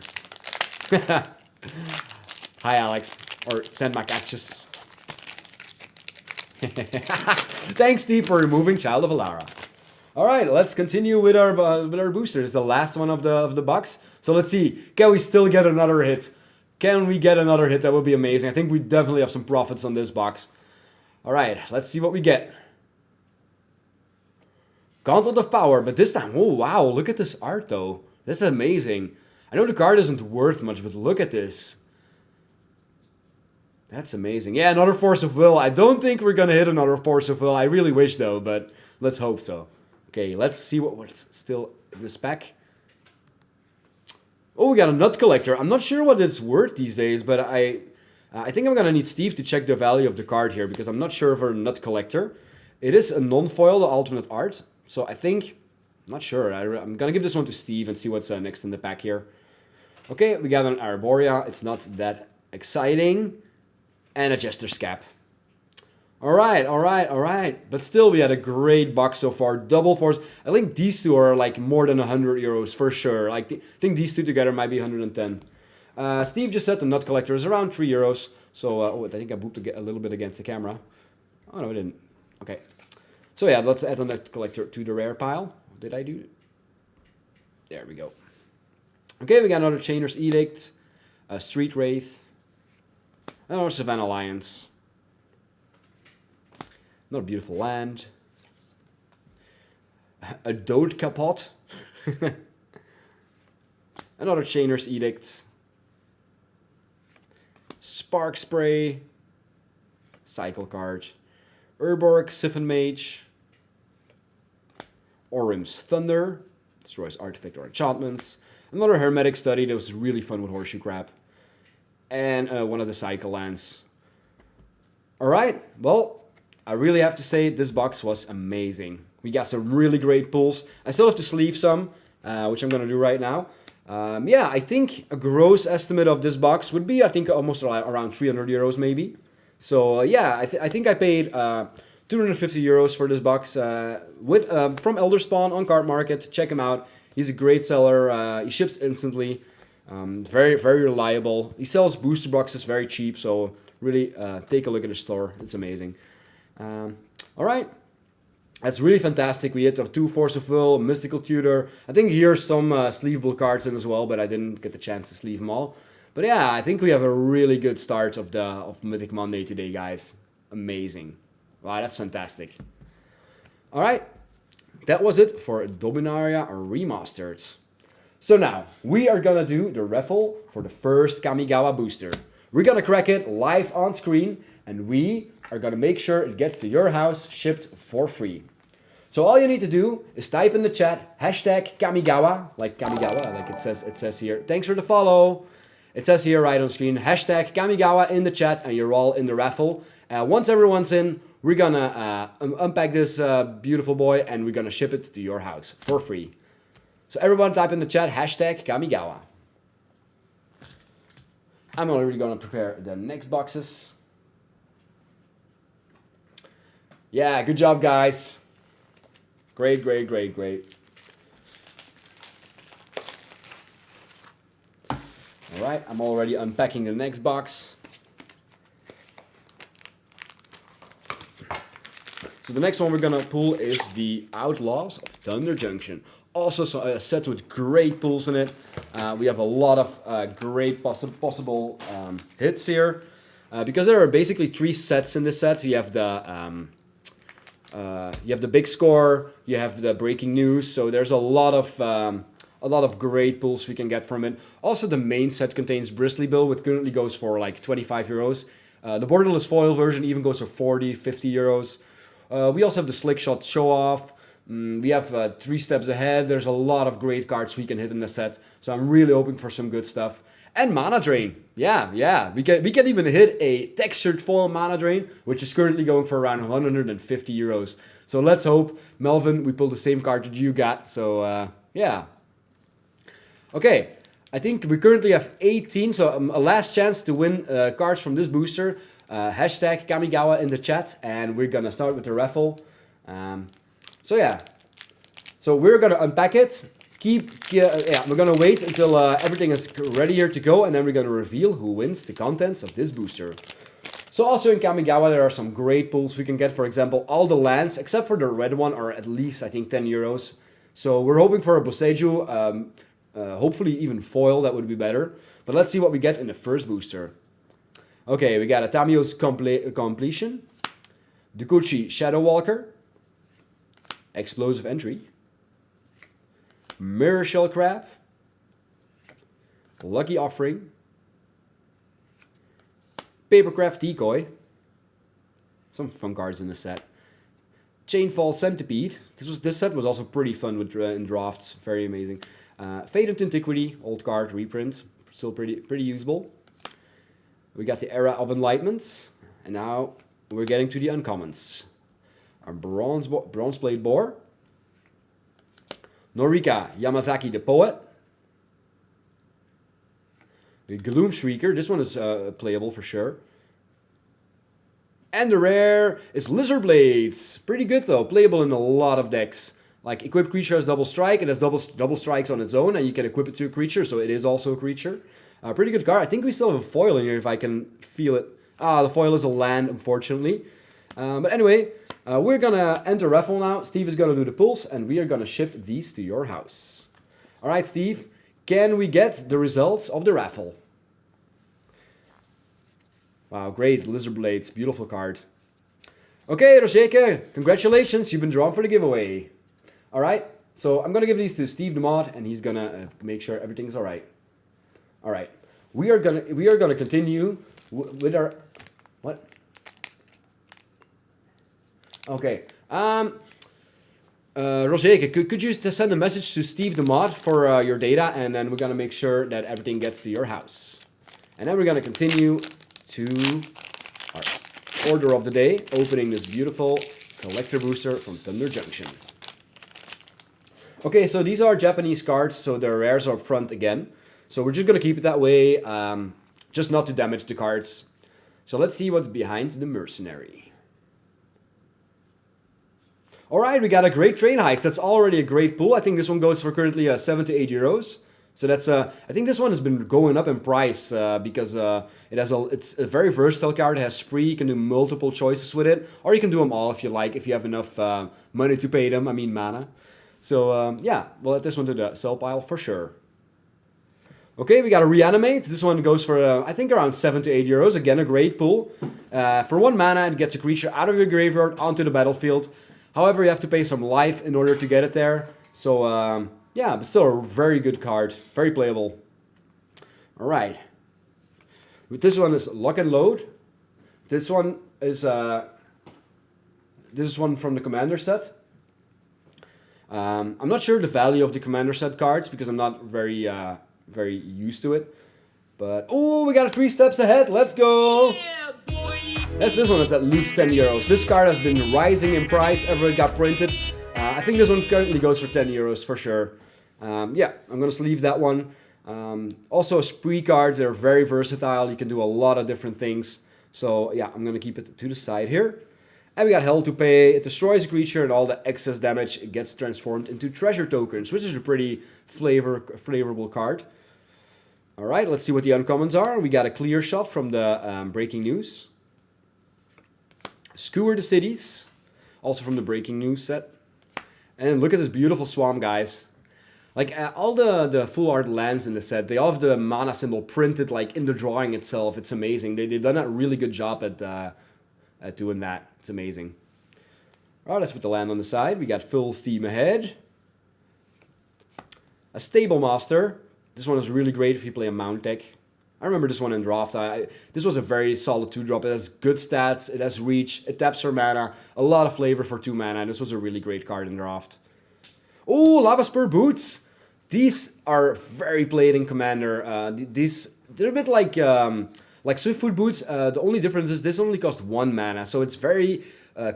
Hi, Alex. Or Send my catches. Thanks, Steve, for removing Child of Alara. Alright, let's continue with our boosters. The last one of the box. So let's see. Can we still get another hit? Can we get another hit? That would be amazing. I think we definitely have some profits on this box. Alright, let's see what we get. Gauntlet of Power, but this time, oh wow, look at this art though. This is amazing. I know the card isn't worth much, but look at this. That's amazing. Yeah, another Force of Will. I don't think we're gonna hit another Force of Will. I really wish though, but let's hope so. Okay, let's see what's still in this pack. Oh, we got a Nut Collector. I'm not sure what it's worth these days, but I think I'm gonna need Steve to check the value of the card here, because I'm not sure for a Nut Collector. It is a non-foil, the alternate art. So I think, I'm not sure. I'm gonna give this one to Steve and see what's next in the pack here. Okay, we got an Arborea. It's not that exciting. And a Jester's Cap. Alright, alright, alright. But still, we had a great box so far. Double Force. I think these two are like more than 100 euros for sure. Like, I think these two together might be 110. Steve just said the nut collector is around €3. So oh, I think I booped a little bit against the camera. Oh no, I didn't. Okay. So yeah, let's add the nut collector to the rare pile. Did I do it? There we go. Okay, we got another Chainer's Edict, a Street Wraith, another Savannah Alliance, another beautiful land, a Dode Kapot, another Chainer's Edict, Spark Spray, Cycle card, Urborg Siphon Mage, Orim's Thunder, destroys artifact or enchantments, another Hermetic Study that was really fun with Horseshoe Crab, and one of the Cycle lands. Alright, well, I really have to say this box was amazing. We got some really great pulls. I still have to sleeve some, which I'm going to do right now. Yeah, I think a gross estimate of this box would be, I think, almost around €300 maybe. So yeah, I think I paid €250 for this box from Elder Spawn on Card Market. Check him out. He's a great seller. He ships instantly. Very, very reliable. He sells booster boxes very cheap, so really take a look at his store. It's amazing. All right. That's really fantastic. We hit 2 Force of Will, Mystical Tutor. I think here's some sleeveable cards in as well, but I didn't get the chance to sleeve them all. But yeah, I think we have a really good start of Mythic Monday today, guys. Amazing. Wow, that's fantastic. All right, that was it for Dominaria Remastered. So now, we are gonna do the raffle for the first Kamigawa booster. We're gonna crack it live on screen, and we are gonna make sure it gets to your house shipped for free. So all you need to do is type in the chat hashtag Kamigawa, like Kamigawa, like it says here. Thanks for the follow. It says here right on screen, hashtag Kamigawa in the chat, and you're all in the raffle. Once everyone's in, we're gonna unpack this beautiful boy, and we're gonna ship it to your house for free. So everyone type in the chat hashtag Kamigawa. I'm already gonna prepare the next boxes. Yeah, good job, guys. Great, great, great, great. All right, I'm already unpacking the next box. So the next one we're gonna pull is the Outlaws of Thunder Junction. Also a set with great pulls in it. We have a lot of great possible hits here. Because there are basically 3 sets in this set. You have the big score, you have the breaking news, so there's a lot of great pulls we can get from it. Also, the main set contains Bristly Bill, which currently goes for like €25. The borderless foil version even goes for 40, 50 euros. We also have the Slick Shot Show Off. We have 3 steps ahead. There's a lot of great cards we can hit in the set, so I'm really hoping for some good stuff. And Mana Drain. Yeah. We can even hit a textured foil Mana Drain, which is currently going for around 150 euros. So let's hope, Melvin, we pull the same card that you got. So yeah. Okay, I think we currently have 18, so a last chance to win cards from this booster. Hashtag Kamigawa in the chat, and we're gonna start with the raffle. So yeah, so we're gonna unpack it. We're gonna wait until everything is ready here to go, and then we're gonna reveal who wins the contents of this booster. So also in Kamigawa there are some great pulls we can get. For example, all the lands except for the red one are at least I think 10 euros. So we're hoping for a Boseiju, hopefully even foil, that would be better. But let's see what we get in the first booster. Okay, we got a Tamio's Completion, Dukuchi Shadow Walker, Explosive Entry, Mirror Shell Crab, Lucky Offering, Papercraft Decoy, some fun cards in the set, Chainfall Centipede. This set was also pretty fun with in drafts, very amazing. Fade into Antiquity, old card reprint, still pretty usable. We got the Era of Enlightenment, and now we're getting to the uncommons. A Bronze Blade Boar, Norika Yamazaki the Poet, the Gloom Shrieker, this one is playable for sure. And the rare is Lizard Blades, pretty good though, playable in a lot of decks. Like, equipped creature has double strike. It has double strikes on its own, and you can equip it to a creature, so it is also a creature. Pretty good card. I think we still have a foil in here if I can feel it. The foil is a land, unfortunately. But anyway, we're gonna enter raffle now. Steve is gonna do the pulls, and we are gonna ship these to your house. All right, Steve, can we get the results of the raffle? Wow, great, Lizard Blades, beautiful card. Okay, Rosheke, congratulations, you've been drawn for the giveaway. All right, so I'm gonna give these to Steve the Mod, and he's gonna make sure everything's all right. All right, we are gonna continue with our what? Okay. Roger, could you send a message to Steve the Mod for your data, and then we're gonna make sure that everything gets to your house. And then we're gonna continue to our order of the day, opening this beautiful collector booster from Thunder Junction. Okay, so these are Japanese cards, so the rares are up front again. So we're just gonna keep it that way, just not to damage the cards. So let's see what's behind the Mercenary. Alright, we got a great train heist. That's already a great pull. I think this one goes for currently 7 to 8 euros. So that's I think this one has been going up in price because it's a very versatile card. It has spree. You can do multiple choices with it, or you can do them all if you like, if you have enough money to pay them. I mean mana. So yeah, we'll let this one to the sell pile for sure. Okay, we got a Reanimate. This one goes for, I think, around 7 to 8 euros. Again, a great pull. For 1 mana, it gets a creature out of your graveyard onto the battlefield. However, you have to pay some life in order to get it there. So, yeah, but still a very good card. Very playable. Alright. This one is Lock and Load. This one is, this is one from the Commander set. I'm not sure the value of the Commander set cards because I'm not very used to it. But, oh, we got a 3 steps ahead. Let's go. Yeah, boy. This one is at least 10 euros. This card has been rising in price ever it got printed. I think this one currently goes for 10 euros for sure. Yeah, I'm going to sleeve that one. Also, spree cards, they're very versatile. You can do a lot of different things. So, yeah, I'm going to keep it to the side here. And we got Hell to Pay. It destroys a creature and all the excess damage gets transformed into treasure tokens, which is a pretty flavorful card. Alright, let's see what the uncommons are. We got a Clear Shot from the Breaking News. Skewer the Cities, also from the Breaking News set. And look at this beautiful swamp, guys. Like, all the full art lands in the set, they all have the mana symbol printed, like, in the drawing itself. It's amazing. They've done a really good job at doing that. It's amazing. Alright, let's put the land on the side. We got Full Steam Ahead. A Stable Master. This one is really great if you play a Mount deck. I remember this one in draft. This was a very solid 2-drop. It has good stats, it has reach, it taps for mana, a lot of flavor for 2 mana. This was a really great card in draft. Oh, Lava Spur Boots! These are very played in Commander. They're a bit like Swiftfoot Boots. The only difference is this only costs 1 mana, so it's very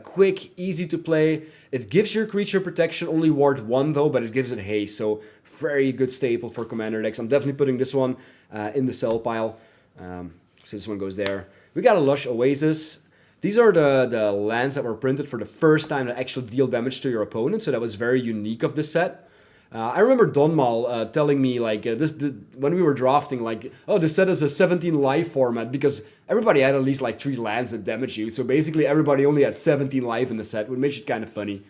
quick, easy to play. It gives your creature protection, only ward 1 though, but it gives it haste, so very good staple for Commander decks. I'm definitely putting this one in the sell pile. So this one goes there. We got a Lush Oasis. These are the lands that were printed for the first time that actually deal damage to your opponent, so that was very unique of this set. I remember Donmal telling me, like, when we were drafting, like, oh, this set is a 17 life format, because everybody had at least, like, 3 lands that damage you, so basically everybody only had 17 life in the set, which makes it kind of funny.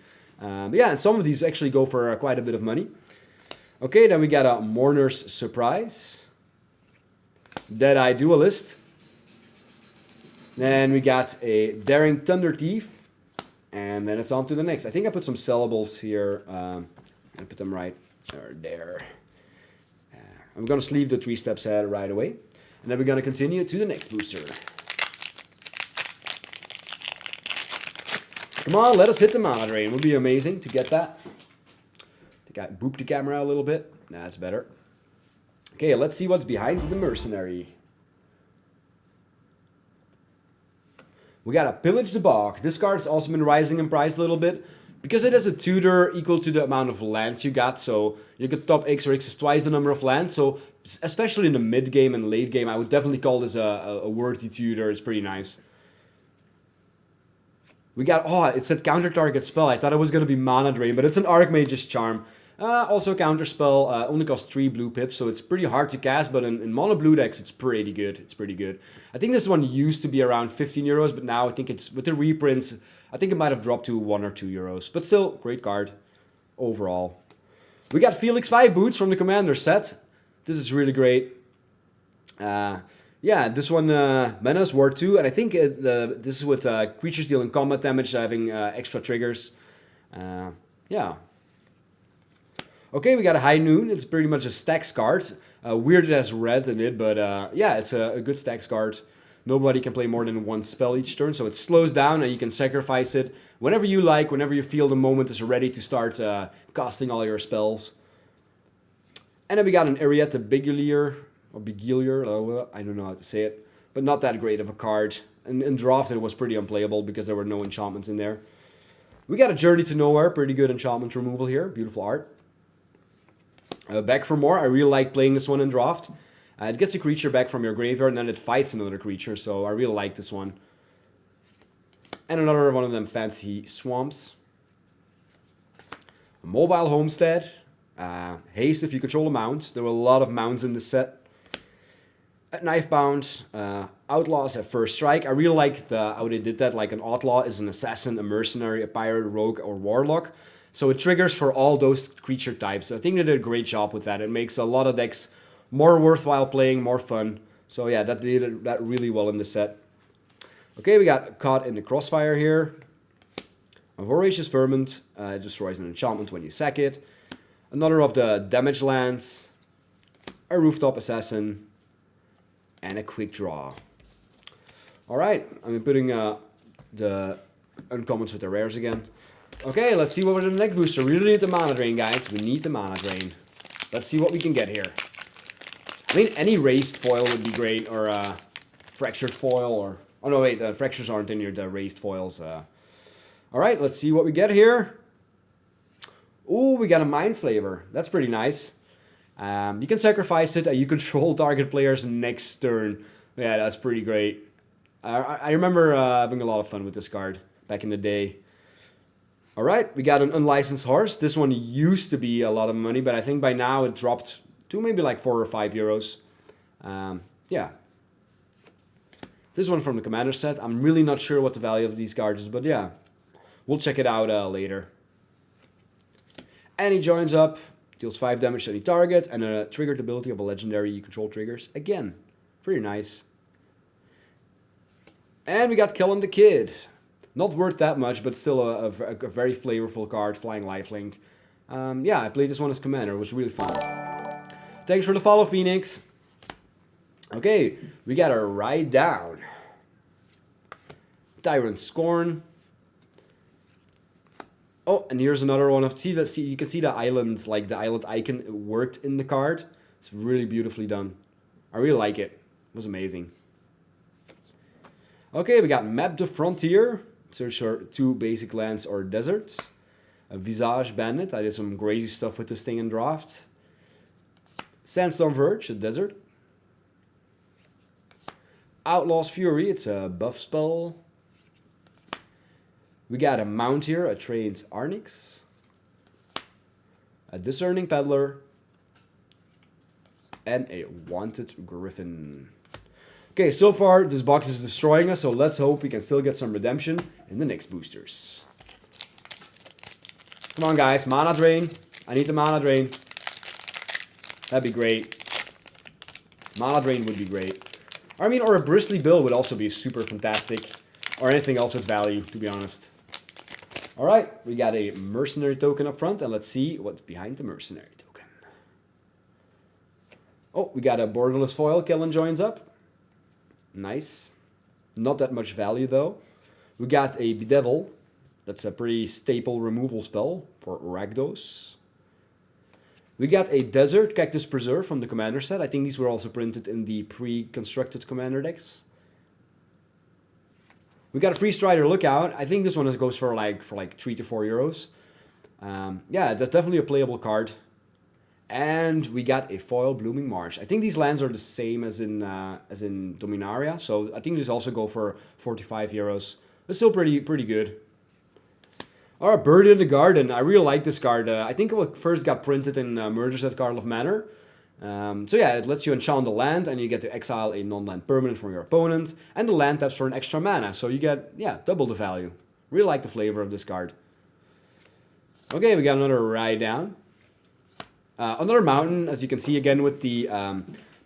Yeah, and some of these actually go for quite a bit of money. Okay, then we got a Mourner's Surprise. Deadeye Duelist. Then we got a Daring Thunder Thief. And then it's on to the next. I think I put some sellables here. I put them right there. I'm going to sleeve the 3 steps ahead right away. And then we're going to continue to the next booster. Come on, let us hit the mana drain. It would be amazing to get that. Boop the camera a little bit. Nah, that's better. Okay, let's see what's behind the Mercenary. We got a Pillage the Bog. This card's also been rising in price a little bit because it has a tutor equal to the amount of lands you got. So you could top X or X is twice the number of lands. So especially in the mid game and late game, I would definitely call this a worthy tutor. It's pretty nice. We got, oh, it said counter target spell. I thought it was going to be Mana Drain, but it's an Archmage's Charm. Also counter spell, only costs 3 blue pips, so it's pretty hard to cast, but in mono blue decks, it's pretty good. It's pretty good. I think this one used to be around 15 euros, but now I think it's, with the reprints, I think it might have dropped to 1 or 2 euros. But still, great card overall. We got Felix 5 boots from the Commander set. This is really great. Yeah, this one, Menace War 2, and I think this is with creatures dealing combat damage, having extra triggers. Yeah. Okay, we got a High Noon. It's pretty much a stacks card. Weird it has red in it, but yeah, it's a good stacks card. Nobody can play more than one spell each turn, so it slows down and you can sacrifice it whenever you like, whenever you feel the moment is ready to start casting all your spells. And then we got an Arietta Bigilier. Or Begilier, I don't know how to say it, but not that great of a card. And in draft it was pretty unplayable because there were no enchantments in there. We got a Journey to Nowhere, pretty good enchantment removal here, beautiful art. Back for More, I really like playing this one in draft. It gets a creature back from your graveyard and then it fights another creature, so I really like this one. And another one of them fancy swamps. A Mobile Homestead. Haste if you control a mount. There were a lot of mounts in this set. At Knifebound, Outlaws at First Strike. I really like how they did that. Like an Outlaw is an assassin, a mercenary, a pirate, rogue, or warlock. So it triggers for all those creature types. I think they did a great job with that. It makes a lot of decks more worthwhile playing, more fun. So yeah, that did that really well in the set. Okay, we got Caught in the Crossfire here. A Voracious Vermin. It destroys an enchantment when you sack it. Another of the damage lands. A Rooftop Assassin. And a Quick Draw. Alright, I'm putting the uncommons with the rares again. Okay, let's see what we're in the next booster. We really need the Mana Drain, guys. We need the Mana Drain. Let's see what we can get here. I mean, any raised foil would be great, or fractured foil, or... Oh no, wait, the fractures aren't in here, the raised foils. Alright, let's see what we get here. Ooh, we got a Mindslaver. That's pretty nice. You can sacrifice it, you control target players next turn. Yeah, that's pretty great. I remember having a lot of fun with this card back in the day. Alright, we got an Unlicensed Horse. This one used to be a lot of money, but I think by now it dropped to maybe like 4 or 5 euros. Yeah. This one from the Commander set. I'm really not sure what the value of these cards is, but yeah. We'll check it out later. And he joins up. Deals 5 damage to any target, and a triggered ability of a legendary you control triggers. Again, pretty nice. And we got Kellen the Kid. Not worth that much, but still a very flavorful card, Flying Lifelink. Yeah, I played this one as Commander. It was really fun. Thanks for the follow, Phoenix. Okay, we got a Ride Down. Tyrant Scorn. Oh, and here's another one of, see, you can see the island, like the island icon worked in the card. It's really beautifully done. I really like it. It was amazing. Okay, we got Map the Frontier. Search for 2 basic lands or deserts. A Visage Bandit. I did some crazy stuff with this thing in draft. Sandstorm Verge, a desert. Outlaws Fury, it's a buff spell. We got a Mount here, a Trained Arnix, a Discerning Peddler, and a Wanted Griffin. Okay, so far this box is destroying us, so let's hope we can still get some redemption in the next boosters. Come on guys, Mana Drain. I need the Mana Drain. That'd be great. Mana Drain would be great. I mean, or a Bristly Bill would also be super fantastic. Or anything else with value, to be honest. Alright, we got a Mercenary token up front, and let's see what's behind the Mercenary token. Oh, we got a Borderless Foil, Kellen joins up. Nice. Not that much value, though. We got a Bedevil. That's a pretty staple removal spell for Rakdos. We got a Desert Cactus Preserve from the Commander set. I think these were also printed in the pre-constructed Commander decks. We got a Free Strider Lookout. I think this one goes for like 3 to 4 euros. Yeah, that's definitely a playable card. And we got a foil Blooming Marsh. I think these lands are the same as in Dominaria, so I think these also go for 45 euros. It's still pretty good. Alright, Bird in the Garden. I really like this card. I think it first got printed in Mergers at Card of Manor. So yeah, it lets you enchant the land, and you get to exile a non-land permanent from your opponent, and the land taps for an extra mana, so you get, yeah, double the value. Really like the flavor of this card. Okay, we got another Ride Down. Another mountain, as you can see again with the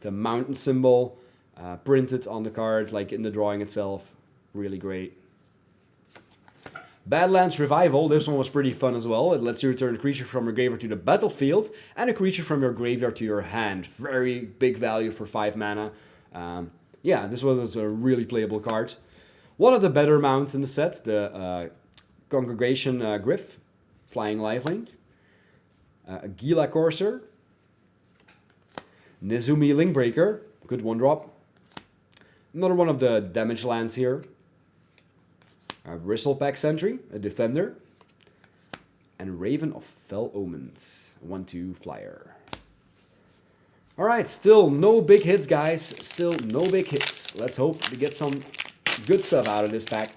mountain symbol printed on the card, like in the drawing itself. Really great. Badlands Revival, this one was pretty fun as well. It lets you return a creature from your graveyard to the battlefield and a creature from your graveyard to your hand. Very big value for 5 mana. Yeah, this was a really playable card. One of the better mounts in the set, the Congregation Griff, Flying Lifelink. Gila Courser. Nezumi Linkbreaker, good 1-drop. Another one of the damage lands here. Bristlepack Sentry, a defender. And Raven of Fell Omens, 1/2 flyer. Alright, still no big hits, guys. Still no big hits. Let's hope we get some good stuff out of this pack.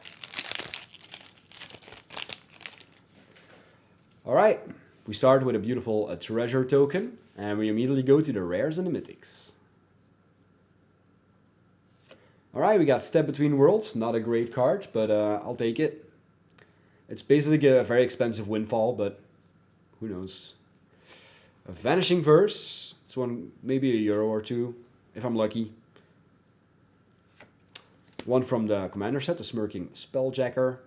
Alright, we start with a beautiful treasure token. And we immediately go to the rares and the mythics. Alright, we got Step Between Worlds. Not a great card, but I'll take it. It's basically a very expensive windfall, but who knows. A Vanishing Verse. It's one, maybe €1 or 2, if I'm lucky. One from the Commander set, the Smirking Spelljacker.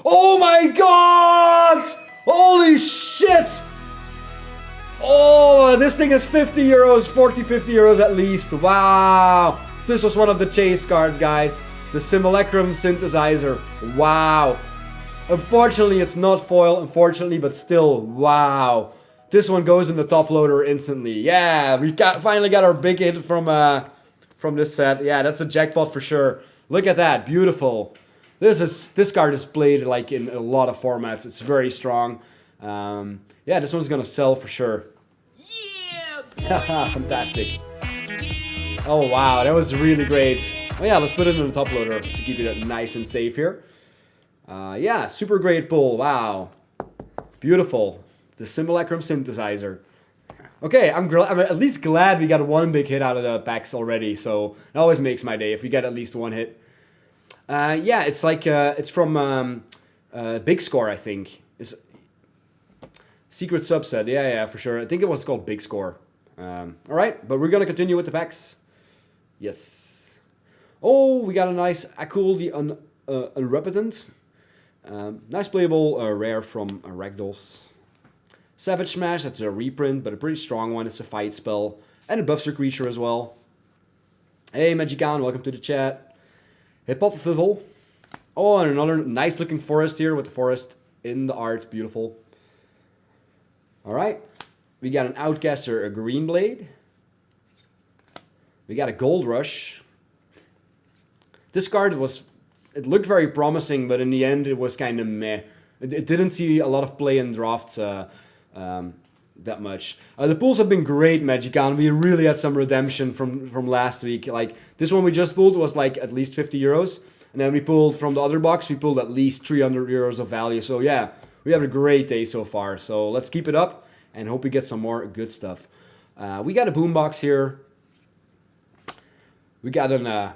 Oh my god! Holy shit! Oh, this thing is €50, 40, 50 euros at least. Wow. This was one of the chase cards, guys. The Simulacrum Synthesizer. Wow. Unfortunately, it's not foil, unfortunately, but still, wow. This one goes in the top loader instantly. Yeah, we finally got our big hit from this set. Yeah, that's a jackpot for sure. Look at that, beautiful. This card is played like in a lot of formats. It's very strong. Yeah, this one's gonna sell for sure. Yeah, fantastic. Oh wow, that was really great. Oh yeah, let's put it in the top loader to keep it nice and safe here. Yeah, super great pull. Wow, beautiful. The Simulacrum Synthesizer. Okay, I'm at least glad we got one big hit out of the packs already. So it always makes my day if we get at least one hit. Yeah, it's like it's from Big Score, I think. It's Secret Subset. Yeah, for sure. I think it was called Big Score. All right, but we're gonna continue with the packs. Yes. Oh, we got a nice Akul the Unrepentant. Nice playable rare from Ragdolls. Savage Smash, that's a reprint, but a pretty strong one. It's a fight spell. And it buffs your creature as well. Hey, Magican, welcome to the chat. Hypothetical. Oh, and another nice looking forest here with the forest in the art. Beautiful. Alright. We got an Outcaster, a Green Blade. We got a Gold Rush. This card it looked very promising, but in the end it was kind of meh. It didn't see a lot of play in drafts that much. The pulls have been great, Magican. We really had some redemption from last week. Like this one we just pulled was like at least 50 euros. And then we pulled from the other box, we pulled at least 300 euros of value. So yeah, we have a great day so far. So let's keep it up and hope we get some more good stuff. We got a boombox here. We got an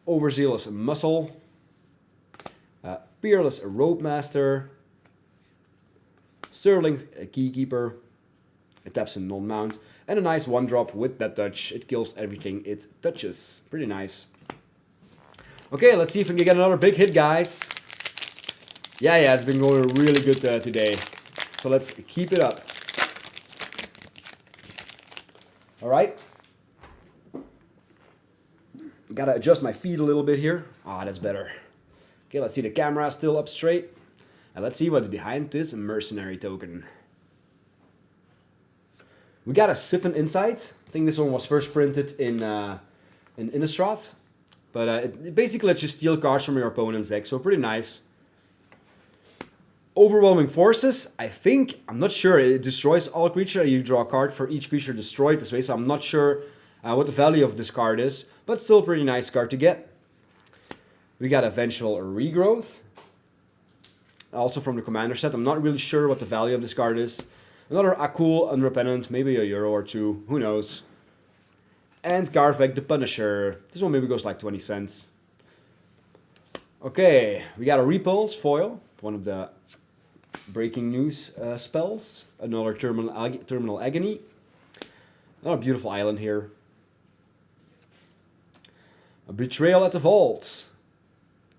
Overzealous Muscle. Peerless Rope Master. Sterling Keykeeper. It taps a non-mount. And a nice 1-drop with that touch. It kills everything it touches. Pretty nice. Okay, let's see if we can get another big hit, guys. Yeah, it's been going really good today. So let's keep it up. Alright. Gotta adjust my feet a little bit here. Ah, that's better. Okay, let's see the camera still up straight. And let's see what's behind this mercenary token. We got a Siphon Insight. I think this one was first printed in Innistrad. But it basically lets you steal cards from your opponent's deck, so pretty nice. Overwhelming Forces, I'm not sure, it destroys all creatures. You draw a card for each creature destroyed this way, so I'm not sure what the value of this card is, but still a pretty nice card to get. We got a Vengeful Regrowth. Also from the Commander set. I'm not really sure what the value of this card is. Another Akul Unrepentant, maybe €1 or 2, who knows. And Garvek the Punisher. This one maybe goes like 20 cents. Okay, we got a Repulse foil, one of the breaking news spells. Another Terminal Agony. Another beautiful island here. A Betrayal at the Vault.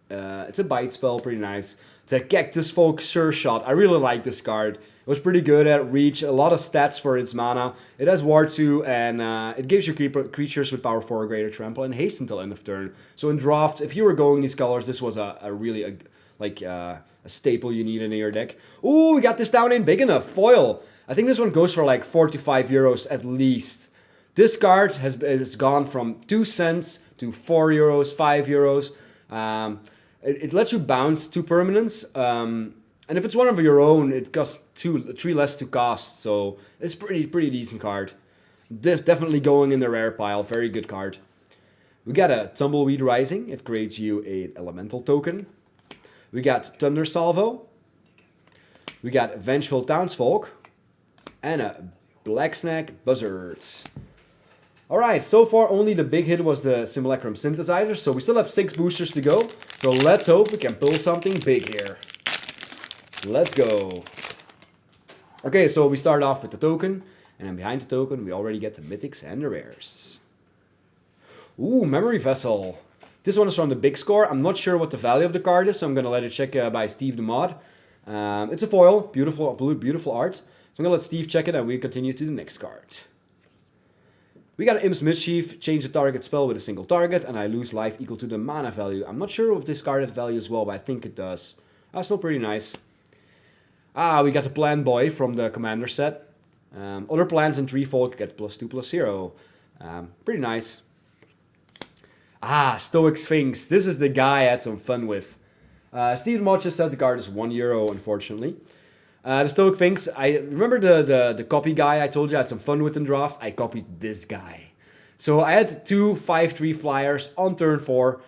It's a bite spell, pretty nice. The Cactus Folk Sure Shot. I really like this card. It was pretty good at reach, a lot of stats for its mana. It has War 2, and it gives your creatures with power 4 or greater trample and haste until end of turn. So in draft, if you were going these colors, this was a really staple you need in your deck. Ooh, we got this down in big enough. Foil. I think this one goes for like 45 euros at least. This card has gone from 2 cents to 4 euros, 5 euros. It lets you bounce 2 permanents. And if it's one of your own, it costs 3 less to cost. So it's pretty decent card. Definitely going in the rare pile. Very good card. We got a Tumbleweed Rising. It creates you a elemental token. We got Thunder Salvo. We got Vengeful Townsfolk. And a Blacksnack Buzzard. Alright, so far only the big hit was the Simulacrum Synthesizer. So we still have 6 boosters to go. So let's hope we can pull something big here. Let's go. Okay, so we start off with the token. And then behind the token, we already get the mythics and the rares. Ooh, Memory Vessel. This one is from the big score. I'm not sure what the value of the card is, so I'm going to let it check by Steve the Mod. It's a foil. Beautiful, beautiful art. So I'm going to let Steve check it, and we continue to the next card. We got an Imps Mischief. Change the target spell with a single target, and I lose life equal to the mana value. I'm not sure if this card has value as well, but I think it does. That's still pretty nice. We got the Plan Boy from the Commander set. Other plans in Treefolk get +2/+0. Pretty nice. Stoic Sphinx. This is the guy I had some fun with. Steve Mod just said the card is €1, unfortunately. The Stoic Sphinx, I remember the copy guy I told you I had some fun with in draft. I copied this guy. So I had 2 5/3 flyers on turn 4.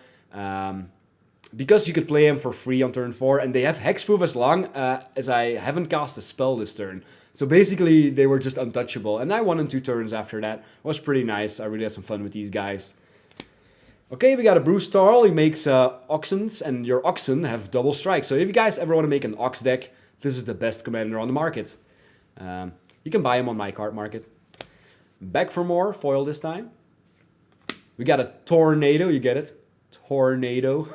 Because you could play him for free on turn 4, and they have hexproof as long as I haven't cast a spell this turn. So basically, they were just untouchable, and I won in 2 turns after that. It was pretty nice. I really had some fun with these guys. Okay, we got a Bruce Tarl. He makes Oxens, and your Oxen have double strike. So if you guys ever want to make an Ox deck, this is the best commander on the market. You can buy him on my card market. Back for more, foil this time. We got a Tornado, you get it? Tornado.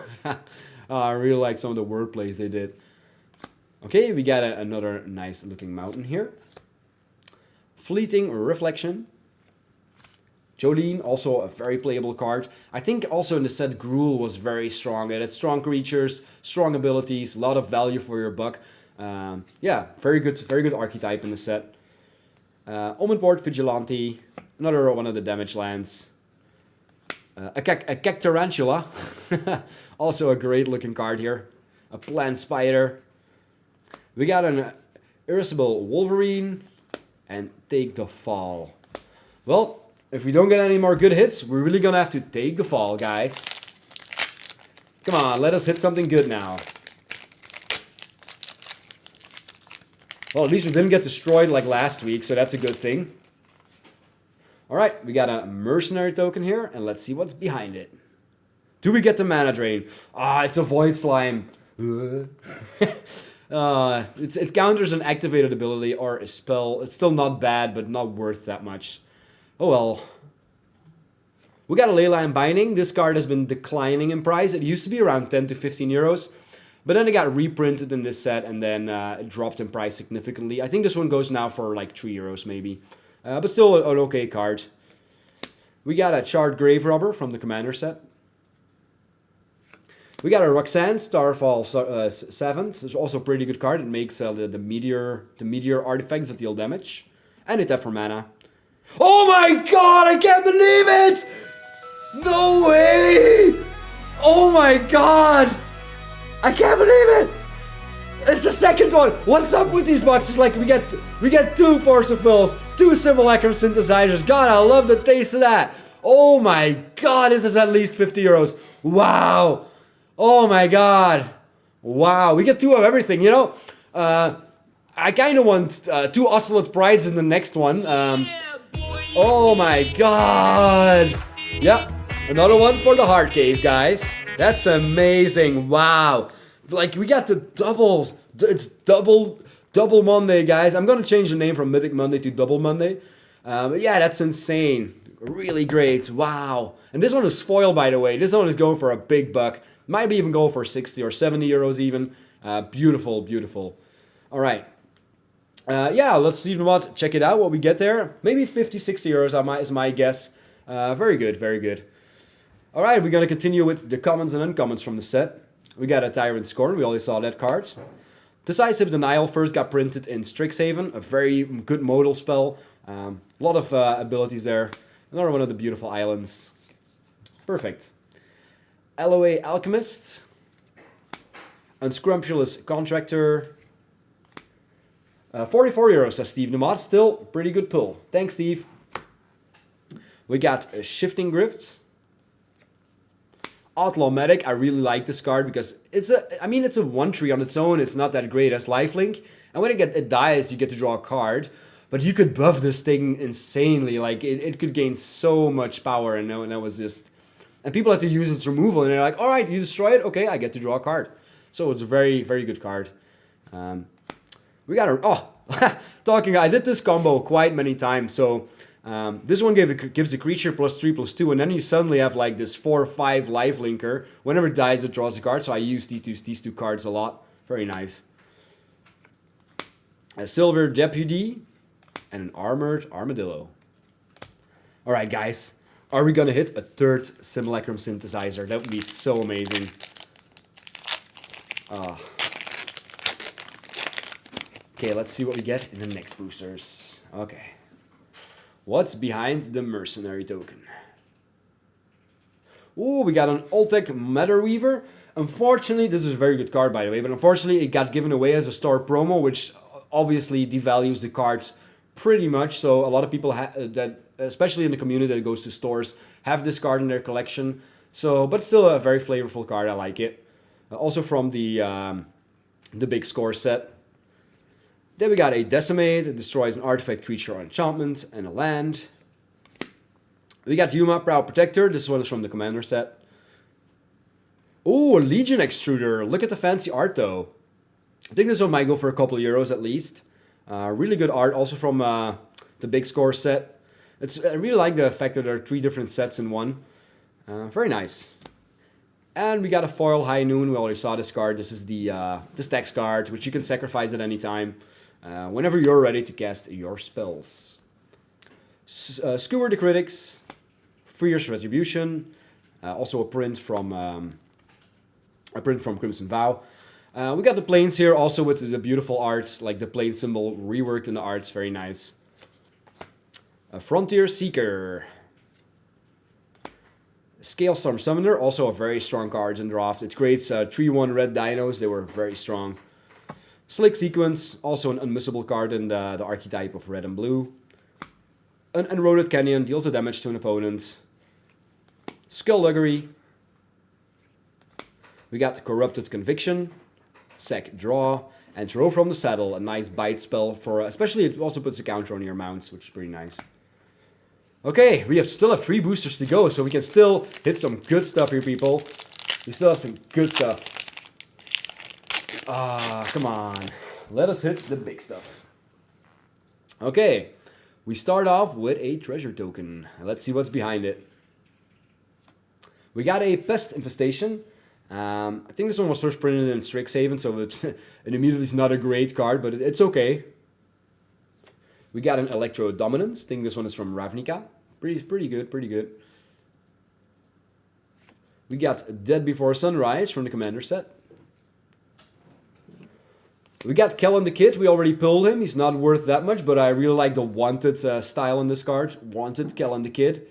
I really like some of the wordplays they did. Okay, we got another nice looking mountain here. Fleeting Reflection. Jolene, also a very playable card. I think also in the set Gruul was very strong. It had strong creatures, strong abilities, a lot of value for your buck. Yeah, very good archetype in the set. Omenport Vigilante, another one of the damage lands. A Cactarantula, also a great looking card here. A Plant Spider. We got an Irascible Wolverine and Take the Fall. Well, if we don't get any more good hits, we're really gonna have to take the fall, guys. Come on, let us hit something good now. Well, at least we didn't get destroyed like last week, so that's a good thing. Alright, we got a Mercenary token here, and let's see what's behind it. Do we get the Mana Drain? It's a Void Slime. It counters an activated ability or a spell. It's still not bad, but not worth that much. Oh well. We got a Leyline Binding. This card has been declining in price. It used to be around 10 to 15 euros. But then it got reprinted in this set, and then it dropped in price significantly. I think this one goes now for like 3 euros maybe. But still an okay card. We got a Charred Grave Robber from the Commander set. We got a Roxanne Starfall 7. It's also a pretty good card. It makes the meteor artifacts that deal damage. And it have for mana. Oh my god, I can't believe it! No way! Oh my god! I can't believe it! It's the second one! What's up with these boxes? Like, we get 2 Force of Wills, 2 Simulacrum Synthesizers. God, I love the taste of that! Oh my god, this is at least 50 euros. Wow! Oh my god! Wow, we get 2 of everything, you know? I kind of want 2 Ocelot Prides in the next one. Oh my god! Yep, another one for the hard case, guys. That's amazing, wow. Like, we got the doubles. It's double Monday, guys. I'm gonna change the name from Mythic Monday to Double Monday. But yeah, that's insane. Really great, wow. And this one is foil, by the way. This one is going for a big buck. Might be even going for 60 or 70 euros even. Beautiful, beautiful. All right. Yeah, let's even what check it out, what we get there. Maybe 50, 60 euros is my guess. Very good, very good. All right, we're going to continue with the commons and uncommons from the set. We got a Tyrant Scorn, we already saw that card. Decisive Denial first got printed in Strixhaven, a very good modal spell. A lot of abilities there. Another one of the beautiful islands. Perfect. LOA Alchemist. Unscrumptious Contractor. 44 euros, says Steve Nomad. Still, pretty good pull. Thanks, Steve. We got a Shifting Grift. Outlaw Medic. I really like this card because it's a 1-3 on its own. It's not that great as lifelink. And when it dies, you get to draw a card. But you could buff this thing insanely. Like, it could gain so much power. And that was just... And people have to use its removal. And they're like, all right, you destroy it. Okay, I get to draw a card. So it's a very, very good card. We got a... Oh, I did this combo quite many times. So this one gives a creature +3/+2. And then you suddenly have like this 4 or 5 life linker. Whenever it dies, it draws a card. So I use these two cards a lot. Very nice. A Silver Deputy. And an Armored Armadillo. Alright, guys. Are we going to hit a 3rd Simulacrum Synthesizer? That would be so amazing. Okay, let's see what we get in the next boosters. Okay. What's behind the Mercenary token? Ooh, we got an Oltec Matterweaver. Unfortunately, this is a very good card, by the way, but unfortunately it got given away as a store promo, which obviously devalues the cards pretty much. So a lot of people that, especially in the community that goes to stores, have this card in their collection. So, but still a very flavorful card. I like it. Also from the big score set. Then we got a Decimate. It destroys an artifact, creature, or enchantment, and a land. We got Yuma, Proud Protector. This one is from the Commander set. Ooh, a Legion Extruder. Look at the fancy art, though. I think this one might go for a couple of euros at least. Really good art, also from the big score set. I really like the fact that there are 3 different sets in one. Very nice. And we got a foil High Noon. We already saw this card. This is the Stacks card, which you can sacrifice at any time. Whenever you're ready to cast your spells. Skewer the Critics. Fierce Retribution. Also a print from Crimson Vow. We got the planes here, also with the beautiful arts, like the plane symbol reworked in the arts. Very nice. A Frontier Seeker. Scalestorm Summoner, also a very strong card in draft. It creates 3/1 red dinos. They were very strong. Slick Sequence, also an unmissable card in the archetype of red and blue. An Eroded Canyon, deals a damage to an opponent. Skullduggery. We got Corrupted Conviction. Sack Draw. And Throw from the Saddle, a nice bite spell for, especially it also puts a counter on your mounts, which is pretty nice. Okay, we still have 3 boosters to go, so we can still hit some good stuff here, people. We still have some good stuff. Come on. Let us hit the big stuff. Okay, we start off with a treasure token. Let's see what's behind it. We got a Pest Infestation. I think this one was first printed in Strixhaven, so it immediately is not a great card, but it's okay. We got an Electro Dominance. I think this one is from Ravnica. Pretty good, pretty good. We got Dead Before Sunrise from the Commander set. We got Kellen the Kid. We already pulled him. He's not worth that much, but I really like the Wanted style in this card. Wanted Kellen the Kid.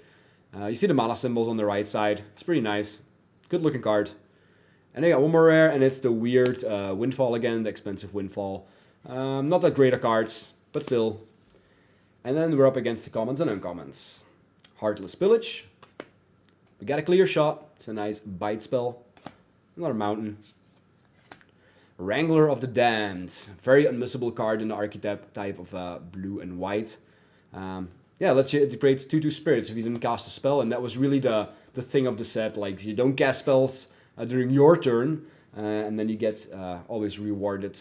You see the mana symbols on the right side. It's pretty nice. Good looking card. And I got one more rare, and it's the weird Windfall again, the expensive Windfall. Not that great of cards, but still. And then we're up against the commons and uncommons. Heartless Pillage. We got a Clear Shot. It's a nice bite spell. Another mountain. Wrangler of the Damned. Very unmissable card in the archetype type of blue and white. Yeah, it creates 2/2 spirits if you didn't cast a spell, and that was really the thing of the set. Like, you don't cast spells during your turn, and then you get always rewarded.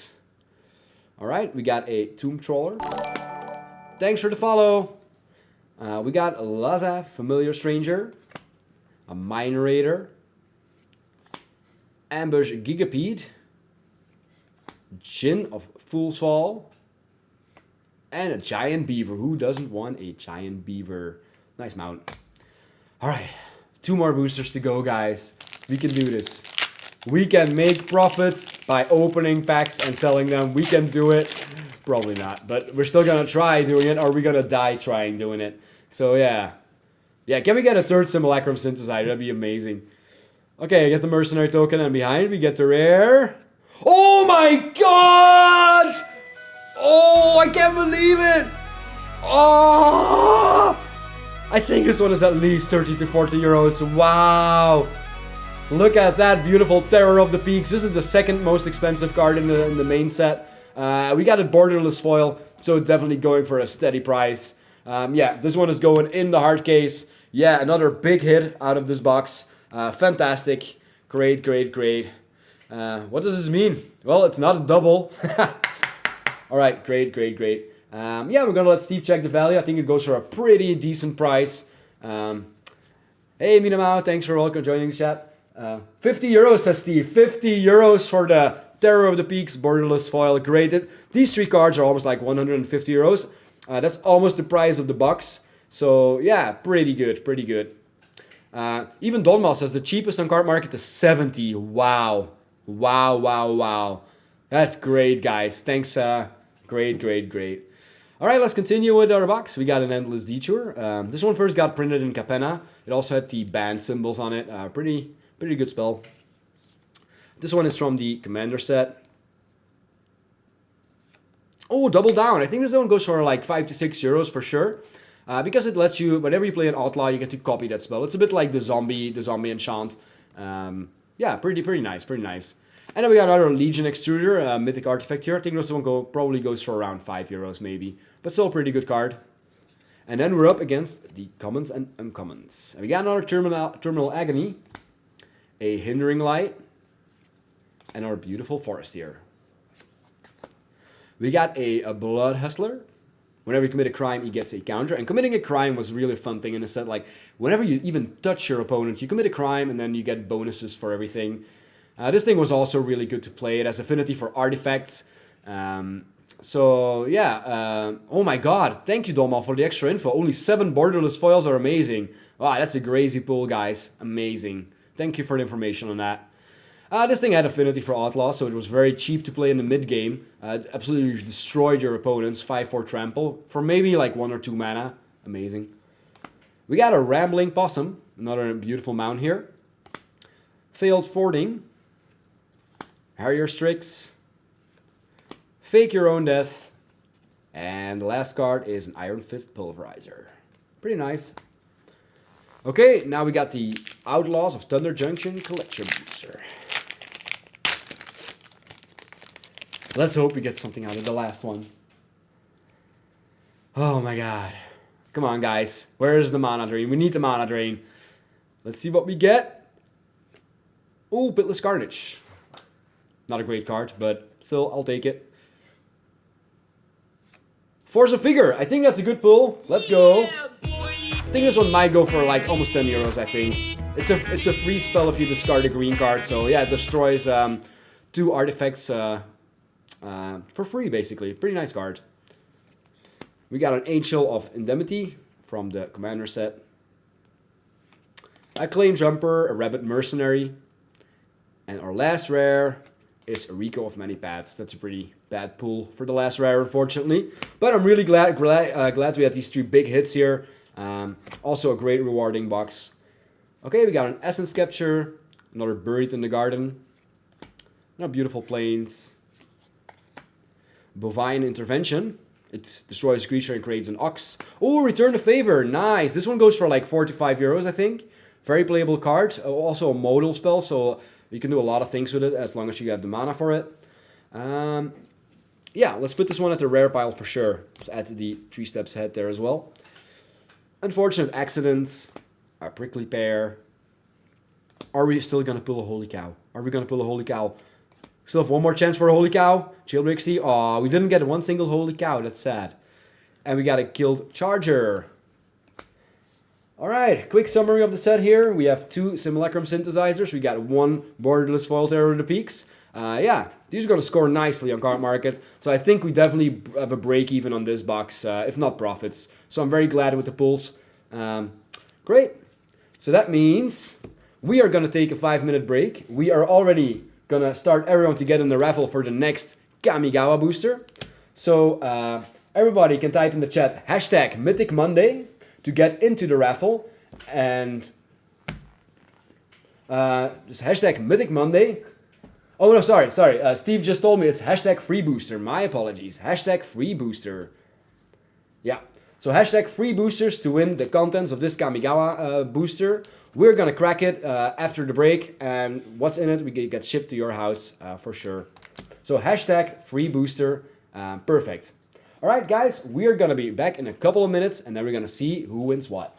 Alright, we got a Tomb Trawler. Thanks for the follow. We got Laza, Familiar Stranger, a Minerator, Ambush Gigapede, Jin of Fool's Fall, and a Giant Beaver. Who doesn't want a Giant Beaver? Nice mount. Alright, 2 more boosters to go, guys. We can do this. We can make profits by opening packs and selling them. We can do it. Probably not, but we're still gonna try doing it, or we're gonna die trying doing it. So yeah. Yeah, can we get a 3rd Simulacrum Synthesizer? That'd be amazing. Okay, I get the Mercenary token, and behind we get the rare. Oh my god! Oh, I can't believe it! Oh! I think this one is at least 30 to 40 euros. Wow! Look at that beautiful Terror of the Peaks. This is the 2nd most expensive card in the main set. We got a borderless foil, so it's definitely going for a steady price. Yeah, this one is going in the hard case. Yeah, another big hit out of this box. Fantastic. Great, great, great. What does this mean? Well, it's not a double. Alright, great, great, great. Yeah, we're gonna let Steve check the value. I think it goes for a pretty decent price. Hey, Minamao, thanks for welcome joining the chat. 50 euros, says Steve. 50 euros for the Terror of the Peaks, borderless foil. Great. These 3 cards are almost like 150 euros. That's almost the price of the box. So, yeah, pretty good, pretty good. Even Donmal says the cheapest on card market is 70. Wow. Wow, wow, wow. That's great, guys. Thanks. Great, great, great. Alright, let's continue with our box. We got an Endless Detour. This one first got printed in Capenna. It also had the band symbols on it. Pretty good spell. This one is from the Commander set. Oh, double down. I think this one goes for like 5 to 6 euros for sure. Because it lets you, whenever you play an Outlaw, you get to copy that spell. It's a bit like the zombie enchant. Yeah, pretty nice, pretty nice. And then we got another Legion Extruder, Mythic Artifact here. I think this one probably goes for around 5 euros maybe. But still a pretty good card. And then we're up against the commons and uncommons. And we got another Terminal Agony, a Hindering Light, and our beautiful Forest here. We got a Blood Hustler. Whenever you commit a crime, he gets a counter. And committing a crime was really a fun thing in a set. Like, whenever you even touch your opponent, you commit a crime and then you get bonuses for everything. This thing was also really good to play. It has affinity for artifacts. So, yeah. Oh my god. Thank you, Domal, for the extra info. Only 7 borderless foils are amazing. Wow, that's a crazy pull, guys. Amazing. Thank you for the information on that. This thing had affinity for Outlaws, so it was very cheap to play in the mid-game. Absolutely destroyed your opponents. 5/4 trample for maybe like 1 or 2 mana. Amazing. We got a Rambling Possum. Another beautiful mount here. Failed Fording. Harrier Strix. Fake Your Own Death. And the last card is an Iron Fist Pulverizer. Pretty nice. Okay, now we got the Outlaws of Thunder Junction Collection Booster. Let's hope we get something out of the last one. Oh my god. Come on, guys. Where is the Mana Drain? We need the Mana Drain. Let's see what we get. Oh, Pitless Carnage. Not a great card, but still, I'll take it. Force of Figure. I think that's a good pull. Let's go. Yeah, boy. I think this one might go for like almost 10 euros, I think. It's a free spell if you discard a green card. So yeah, it destroys 2 artifacts for free, basically. Pretty nice card. We got an Angel of Indemnity from the Commander set. A Claim Jumper, a Rabbit Mercenary. And our last rare is a Rico of Many Paths. That's a pretty bad pull for the last rare, unfortunately. But I'm really glad we had these 3 big hits here. Also a great rewarding box. Okay, we got an Essence Capture, another Buried in the Garden, another Beautiful Plains, Bovine Intervention. It destroys a creature and creates an Ox. Oh, Return the Favor, nice. This one goes for like 4 to 5 euros, I think. Very playable card. Also a modal spell, so you can do a lot of things with it as long as you have the mana for it. Yeah, let's put this one at the rare pile for sure. Let's add the 3 steps ahead there as well. Unfortunate accident. A prickly pear. Are we still gonna pull a holy cow? Are we gonna pull a holy cow? Still have one more chance for a holy cow. Jailbreak C. Aw, we didn't get one single holy cow. That's sad. And we got a killed charger. Alright, quick summary of the set here. We have 2 Simulacrum synthesizers. We got 1 borderless foil terror of the peaks. Yeah, these are going to score nicely on card market. So I think we definitely have a break even on this box, if not profits. So I'm very glad with the pulls. Great. So that means we are going to take a 5-minute break. We are already going to start everyone to get in the raffle for the next Kamigawa booster. So everybody can type in the chat hashtag Mythic Monday to get into the raffle. And just hashtag Mythic Monday. Oh no, sorry. Steve just told me it's hashtag free booster. My apologies. Hashtag free booster. Yeah. So hashtag free boosters to win the contents of this Kamigawa booster. We're gonna crack it after the break, and what's in it we get shipped to your house for sure. So hashtag free booster. Perfect. All right, guys. We are gonna be back in a couple of minutes, and then we're gonna see who wins what.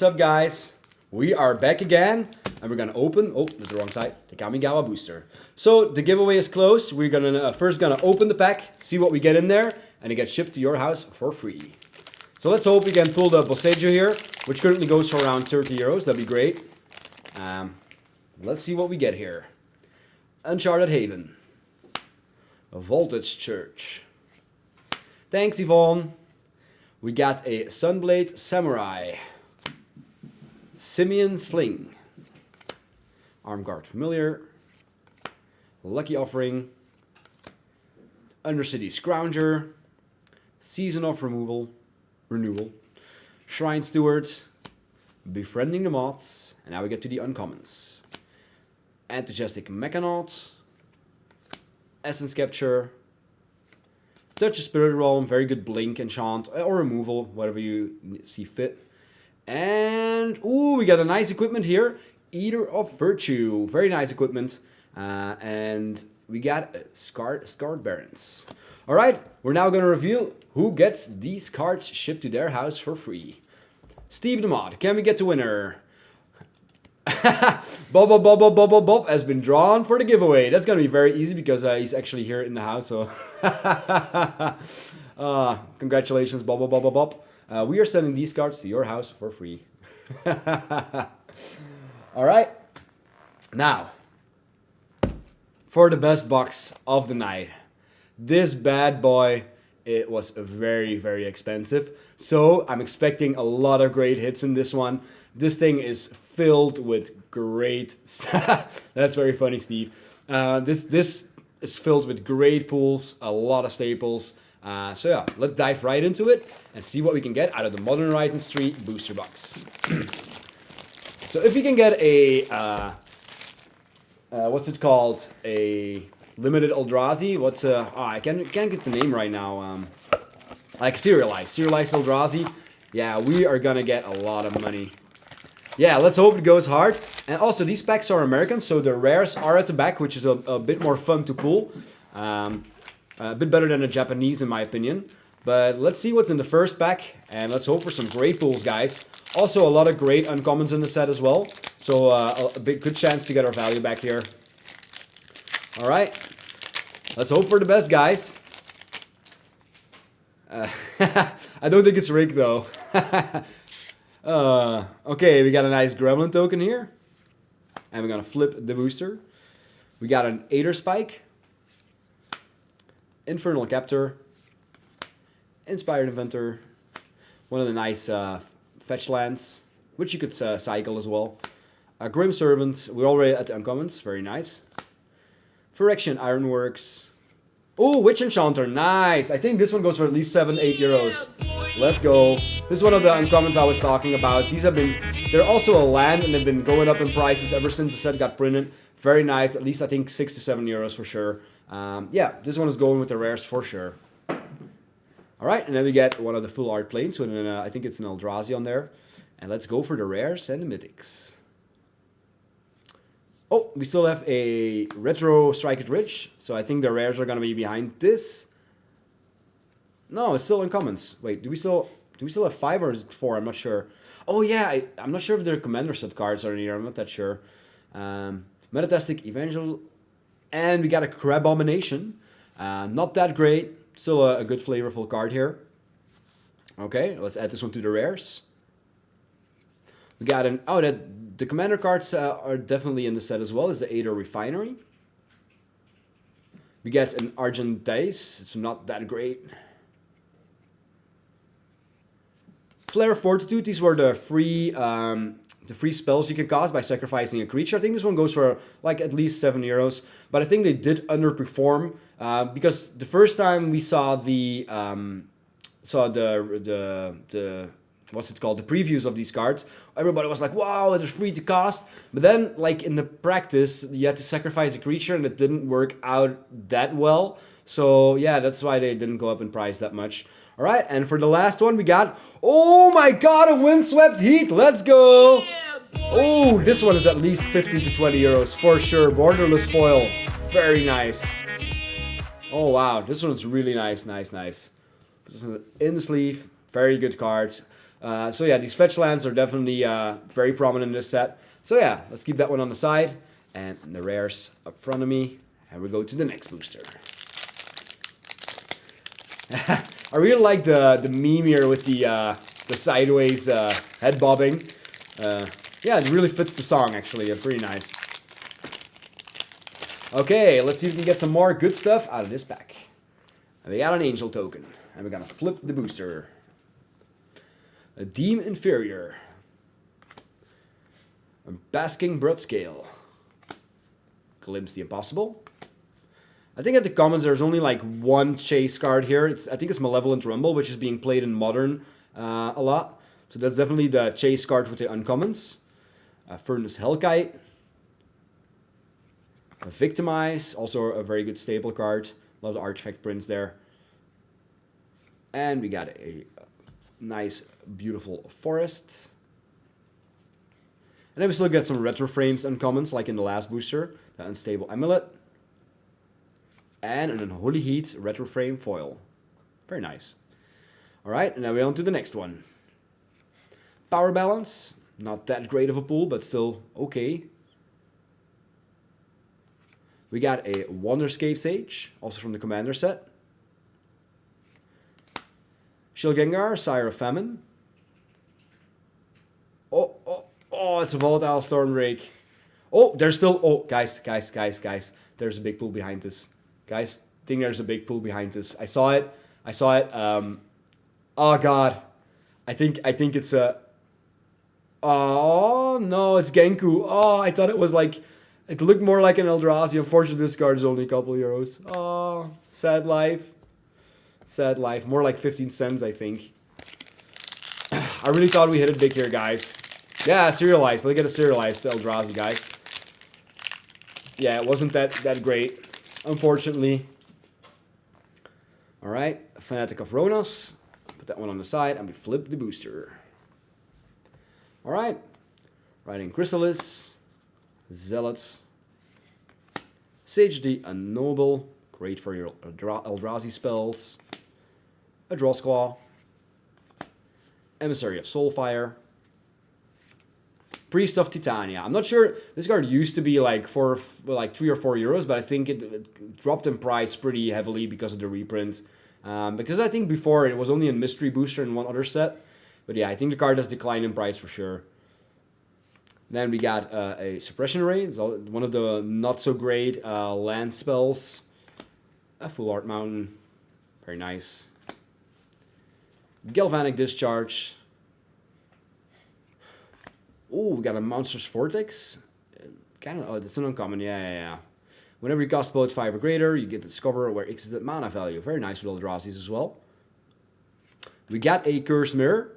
what's up, guys? We are back again, and we're gonna open, oh, that's the wrong side, the Kamigawa booster. So, the giveaway is closed. We're gonna first gonna open the pack, see what we get in there, and it gets shipped to your house for free. So let's hope we can pull the Boseiju here, which currently goes for around 30 euros, that'd be great. Let's see what we get here. Uncharted Haven. A Voltage Church. Thanks, Yvonne. We got a Sunblade Samurai. Simeon Sling. Armguard Familiar. Lucky Offering. Undercity Scrounger. Season of Renewal. Shrine Steward. Befriending the Moths. And now we get to the uncommons. Enthusiastic Mechanaut. Essence Capture. Touch of Spirit Realm, very good Blink Enchant, or Removal, whatever you see fit. And, ooh, we got a nice equipment here. Eater of Virtue, very nice equipment. And we got Scarred Barons. Alright, we're now going to reveal who gets these cards shipped to their house for free. Steve the Mod, can we get the winner? Bob has been drawn for the giveaway. That's going to be very easy because he's actually here in the house. So, congratulations, Bob. We are sending these cards to your house for free. All right. Now, for the best box of the night. This bad boy, it was very, very expensive. So I'm expecting a lot of great hits in this one. This thing is filled with great stuff. That's very funny, Steve. This is filled with great pulls, a lot of staples. So yeah, let's dive right into it and see what we can get out of the Modern Horizons 3 booster box. So if we can get a, what's it called? A limited Eldrazi. What's I can't get the name right now. Like serialized Eldrazi. Yeah, we are gonna get a lot of money. Yeah, let's hope it goes hard. And also, these packs are American, so the rares are at the back, which is a bit more fun to pull. A bit better than the Japanese, in my opinion. But let's see what's in the first pack, and let's hope for some great pulls, guys. Also, a lot of great uncommons in the set as well. So, a good chance to get our value back here. Alright. Let's hope for the best, guys. I don't think it's rigged, though. Okay, we got a nice Gremlin token here. And we're gonna flip the booster. We got an Aether Spike. Infernal Captor. Inspired Inventor. One of the nice fetch lands, which you could cycle as well. Grim Servant. We're already at the uncommons. Very nice. Phyrexian Ironworks. Oh, Witch Enchanter. Nice. I think this one goes for at least 7-8 euros. Let's go. This is one of the uncommons I was talking about. These have been, they're also a land and they've been going up in prices ever since the set got printed. Very nice. At least I think 6 to 7 euros for sure. Yeah, this one is going with the rares for sure. Alright, and then we get one of the full art planes. So I think it's an Eldrazi on there. And let's go for the rares and the mythics. Oh, we still have a Retro Strike It Rich. So I think the rares are going to be behind this. No, it's still uncommons. Wait, do we still have 5 or is it 4? I'm not sure. Oh yeah, I'm not sure if they're Commander set cards are in here. I'm not that sure. Metatastic Evangel. And we got a Crabomination. Not that great. Still a good flavorful card here. Okay, let's add this one to the rares. We got an... Oh, the Commander cards are definitely in the set as well. Is the Aether Refinery. We get an Argent Dice. It's not that great. Flare Fortitude. These were the free spells you can cast by sacrificing a creature. I think this one goes for like at least 7 euros. But I think they did underperform because the first time we saw the what's it called? The previews of these cards. Everybody was like, wow, it is free to cast. But then, like in the practice, you had to sacrifice a creature and it didn't work out that well. So yeah, that's why they didn't go up in price that much. All right, and for the last one, we got, oh my god, a Windswept Heat. Let's go. Yeah, oh, this one is at least 15 to 20 euros for sure. Borderless foil. Very nice. Oh wow, this one's really nice. Nice. Put this in the sleeve. Very good cards. So yeah, these fetch lands are definitely very prominent in this set. So yeah, let's keep that one on the side. And the rares up front of me. And we go to the next booster. I really like the meme here with the sideways head bobbing. Yeah, it really fits the song actually. Pretty nice. Okay, let's see if we can get some more good stuff out of this pack. And we got an angel token. And we're gonna flip the booster. A Deem Inferior. A Basking Brood Scale. Glimpse the Impossible. I think at the commons there's only like one chase card here. I think it's Malevolent Rumble, which is being played in Modern a lot. So that's definitely the chase card with the uncommons. Furnace Hellkite. Victimize, also a very good staple card. Love the artifact prints there. And we got a nice, beautiful forest. And then we still get some retro frames uncommons, like in the last booster. The Unstable Amulet. And an Unholy Heat retro frame foil. Very nice. Alright, and now we're on to the next one. Power Balance. Not that great of a pool, but still okay. We got a Wonderscape Sage, also from the Commander set. Shilgengar, Sire of Famine. Oh, it's a Volatile Stormbreak. Oh, there's still... Oh, guys. There's a big pool behind this. Guys, I think there's a big pool behind this. I saw it. Oh, God. I think it's a... Oh, no, it's Genku. Oh, I thought it was like... It looked more like an Eldrazi. Unfortunately, this card is only a couple euros. Oh, sad life. Sad life. More like 15 cents, I think. I really thought we hit it big here, guys. Yeah, serialized. Look at the serialized Eldrazi, guys. Yeah, it wasn't that great, unfortunately. Alright, Fanatic of Ronos. Put that one on the side, and we flip the booster. Alright. Riding Chrysalis. Zealots. Sage the Unnoble. Great for your Eldrazi spells. A Drawsclaw. Emissary of Soulfire. Priest of Titania. I'm not sure. This card used to be like for like 3 or 4 euros, but I think it dropped in price pretty heavily because of the reprint. Because I think before it was only a mystery booster in one other set. But yeah, I think the card has declined in price for sure. Then we got a Suppression Ray. It's one of the not so great land spells. A Full Art Mountain. Very nice. Galvanic Discharge. Oh, we got a Monstrous Vortex. Oh, that's an uncommon. Yeah. Whenever you cast both 5 or greater, you get to discover where X is the mana value. Very nice with Eldrazi's as well. We got a Cursed Mirror.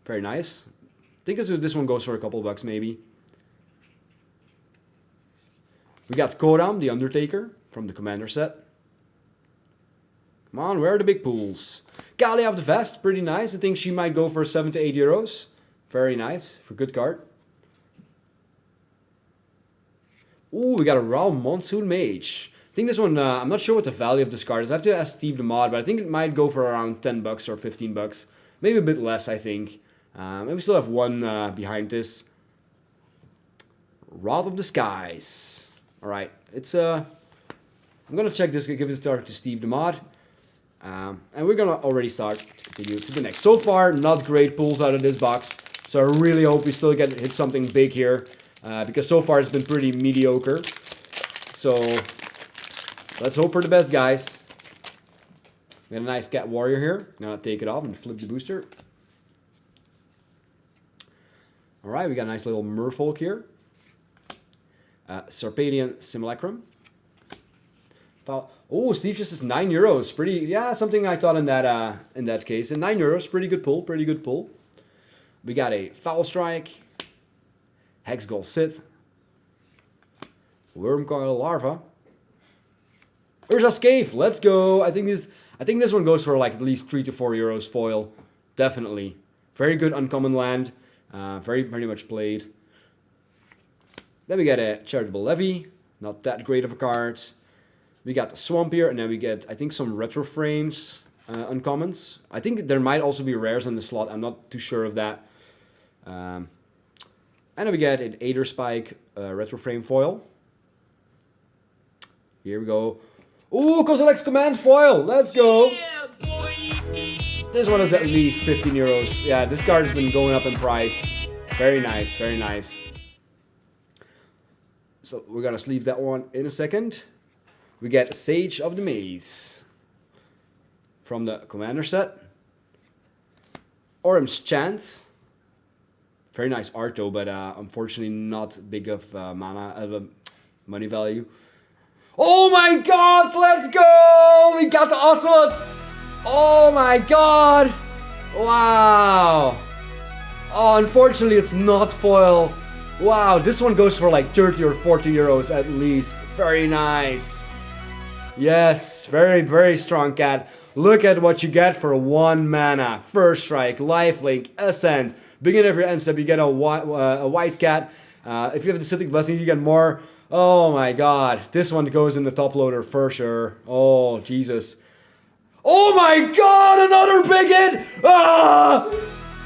Very nice. I think this one goes for a couple bucks maybe. We got Kodam, the Undertaker, from the Commander set. Come on, where are the big pools? Kalia of the Vest, pretty nice. I think she might go for 7 to 8 euros. Very nice, for good card. Ooh, we got a Raw Monsoon Mage. I think this one, I'm not sure what the value of this card is. I have to ask Steve the Mod, but I think it might go for around 10 bucks or 15 bucks. Maybe a bit less, I think. And we still have one behind this. Wrath of the Skies. Alright, it's I'm gonna check this, give it a start to Steve the Mod. And we're gonna already start to continue to the next. So far, not great pulls out of this box. So I really hope we still hit something big here. Because so far it's been pretty mediocre. So let's hope for the best, guys. We got a nice Cat Warrior here. I'm gonna take it off and flip the booster. Alright, we got a nice little Merfolk here. Sarpadian Simulacrum. Oh, Steve just is 9 euros. Pretty, yeah, something I thought in that case. And 9 euros, pretty good pull, pretty good pull. We got a Foul Strike, Hexgull Sith, Wormcoil Larva, Urza's Cave. Let's go. I think this one goes for like at least 3 to 4 euros foil, definitely. Very good uncommon land, pretty much played. Then we get a Charitable Levy, not that great of a card. We got the Swamp here, and then we get, I think, some retro frames. uncommons. I think there might also be rares in the slot. I'm not too sure of that. And then we get an Aether Spike retro frame foil. Here we go. Ooh, Kozilek's Command foil. Let's go. Yeah, boy. This one is at least 15 euros. Yeah, this card has been going up in price. Very nice, very nice. So we're gonna sleeve that one in a second. We get Sage of the Maze from the Commander set. Orm's Chant. Very nice art though, but unfortunately not big of money value. Oh my god, let's go! We got the Ocelot! Oh my god! Wow! Oh, unfortunately it's not foil. Wow, this one goes for like 30 or 40 euros at least. Very nice. Yes, very, very strong cat. Look at what you get for 1 mana. First strike, lifelink, ascent. Beginning of your end step, you get a white cat. If you have the Citic Blessing, you get more. Oh my god. This one goes in the top loader for sure. Oh, Jesus. Oh my god, another big hit! Ah!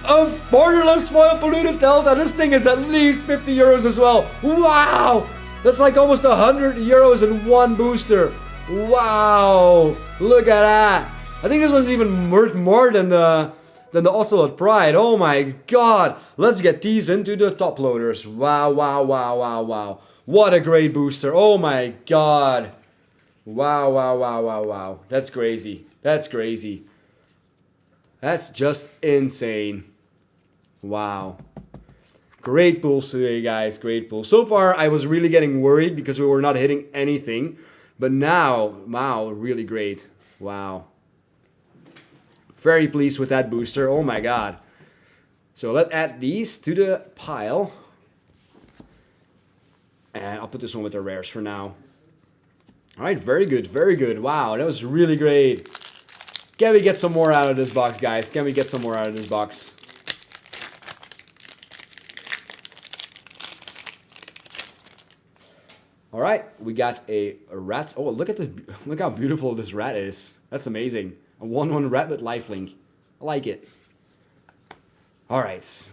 A borderless foil polluted delta. This thing is at least 50 euros as well. Wow! That's like almost 100 euros in one booster. Wow! Look at that. I think this one's even worth more than the Ocelot Pride. Oh my god. Let's get these into the top loaders. Wow, wow, wow, wow, wow. What a great booster. Oh my god. Wow, wow, wow, wow, wow. That's crazy. That's crazy. That's just insane. Wow. Great pulls today, guys. Great pulls. So far, I was really getting worried because we were not hitting anything. But now, wow, really great. Wow. Very pleased with that booster. Oh my god. So let's add these to the pile. And I'll put this one with the rares for now. Alright, very good, very good. Wow, that was really great. Can we get some more out of this box, guys? Can we get some more out of this box? Alright, we got a rat. Oh, look at this. Look how beautiful this rat is. That's amazing. A 1/1 rat with lifelink. I like it. Alright.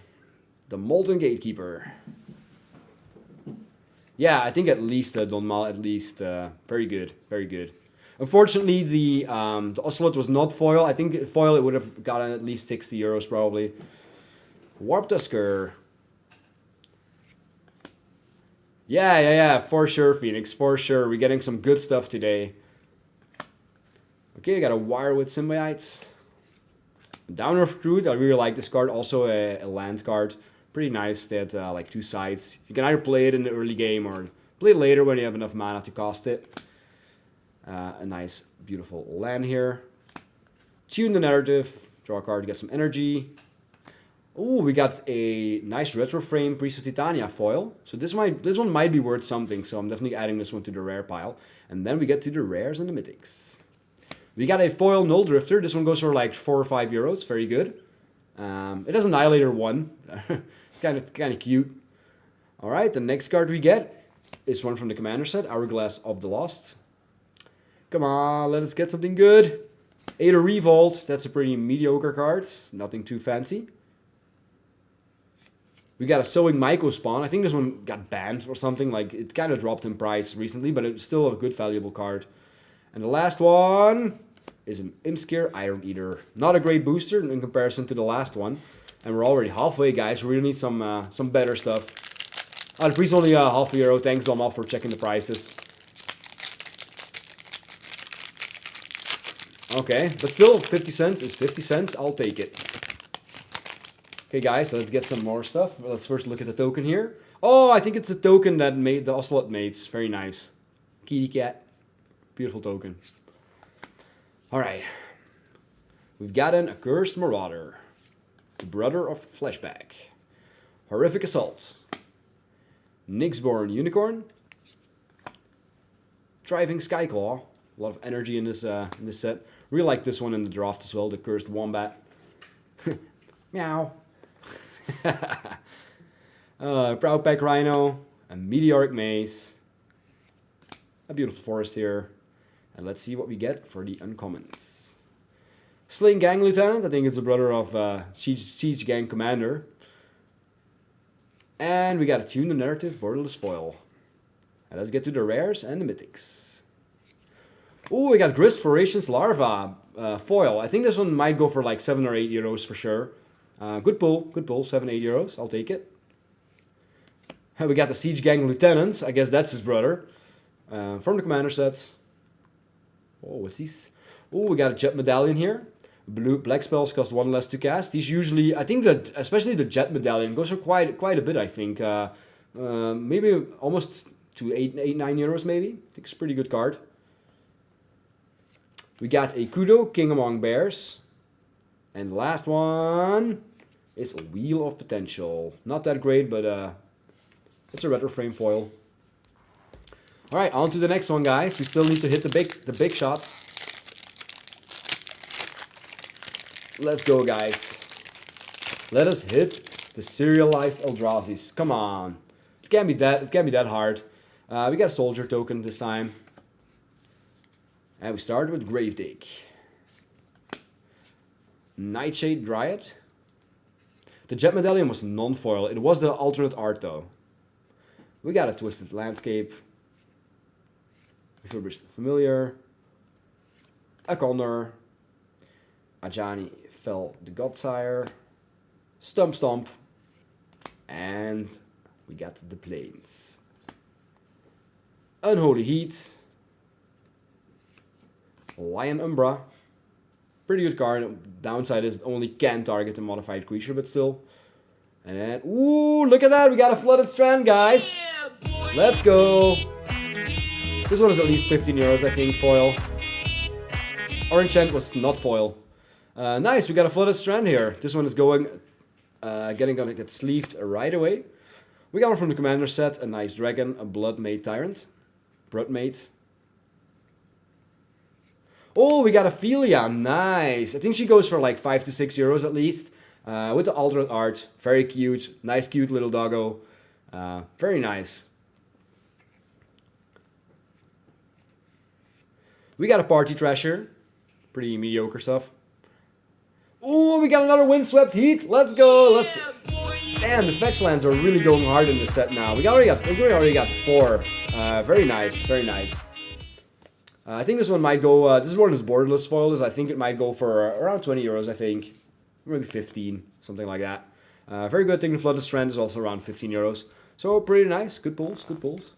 The Molten Gatekeeper. Yeah, I think at least Donmal, at least. Very good, very good. Unfortunately, the Ocelot was not foil. I think foil it would have gotten at least 60 euros probably. Warp Tusker. Yeah, for sure, Phoenix, for sure. We're getting some good stuff today. Okay, I got a Wire with Symbiotes. Downer of Truth, I really like this card. Also a land card. Pretty nice. They had like 2 sides. You can either play it in the early game or play it later when you have enough mana to cost it. A nice, beautiful land here. Tune the Narrative. Draw a card to get some energy. Oh, we got a nice retro frame Priest of Titania foil. So this one might be worth something. So I'm definitely adding this one to the rare pile. And then we get to the rares and the mythics. We got a foil Null Drifter. This one goes for like 4 or 5 euros. Very good. It has Annihilator 1. It's kind of cute. All right, the next card we get is one from the Commander set, Hourglass of the Lost. Come on, let us get something good. Aether Revolt. That's a pretty mediocre card. Nothing too fancy. We got a Sowing Myco Spawn. I think this one got banned or something. Like, it kind of dropped in price recently, but it's still a good, valuable card. And the last one is an Imskir Iron Eater. Not a great booster in comparison to the last one. And we're already halfway, guys. We really need some better stuff. Oh, the priest only half a euro. Thanks, Domal, for checking the prices. Okay, but still, 50 cents is 50 cents. I'll take it. Okay, guys, let's get some more stuff. Let's first look at the token here. Oh, I think it's a token that made the Ocelot mates. Very nice. Kitty cat. Beautiful token. Alright. We've got an Accursed Marauder. The Brother of Flashback. Horrific Assault. Nyxborn Unicorn. Thriving Skyclaw. A lot of energy in this set. Really like this one in the draft as well, the Cursed Wombat. Meow. Proud Pack Rhino. A Meteoric Maze. A beautiful forest here. And let's see what we get for the uncommons. Sling Gang Lieutenant. I think it's a brother of Siege Gang Commander. And we got a Tune the Narrative Borderless Foil. And let's get to the rares and the mythics. Oh, we got Grist Voracious Larva foil. I think this one might go for like 7 or 8 euros for sure. Good pull, 7, 8 euros. I'll take it. And we got the Siege Gang Lieutenant. I guess that's his brother. From the Commander sets. Oh, what's this? Oh, we got a Jet Medallion here. Black spells cost 1 less to cast. These usually, I think that especially the Jet Medallion goes for quite a bit. I think maybe almost to 8, 9 euros maybe. I think it's a pretty good card. We got a Kudo, King Among Bears, and the last one is a Wheel of Potential. Not that great, but it's a retro frame foil. All right, on to the next one, guys. We still need to hit the big shots. Let's go, guys. Let us hit the serialized Eldrazi's. Come on. It can't be that hard. We got a soldier token this time. And we start with Gravedigg. Nightshade Dryad. The Jet Medallion was non-foil. It was the alternate art though. We got a Twisted Landscape. Refurbished Familiar. A Condor. Ajani Fell the Godsire. Stump. And we got the Plains. Unholy Heat. Lion Umbra. Pretty good card. Downside is it only can target a modified creature, but still. And then, ooh, look at that. We got a Flooded Strand, guys. Yeah, let's go. This one is at least 15 euros, I think, foil. Orange Chant was not foil. Nice, we got a Flooded Strand here. This one is gonna get sleeved right away. We got one from the Commander set, a nice dragon, a Bloodmate Tyrant. Bloodmate. Oh, we got a Philia, nice. I think she goes for like 5 to 6 euros at least. With the alternate art, very cute. Nice, cute little doggo. Very nice. We got a Party Trasher. Pretty mediocre stuff. Oh, we got another Windswept Heat. Let's go. Damn, the fetch lands are really going hard in this set now. We already got 4. Very nice, very nice. I think this one might go, this is one of those borderless foils. I think it might go for around 20 euros, I think. Maybe 15, something like that. Very good. I think the Flooded Strand is also around 15 euros. So pretty nice. Good pulls, good pulls.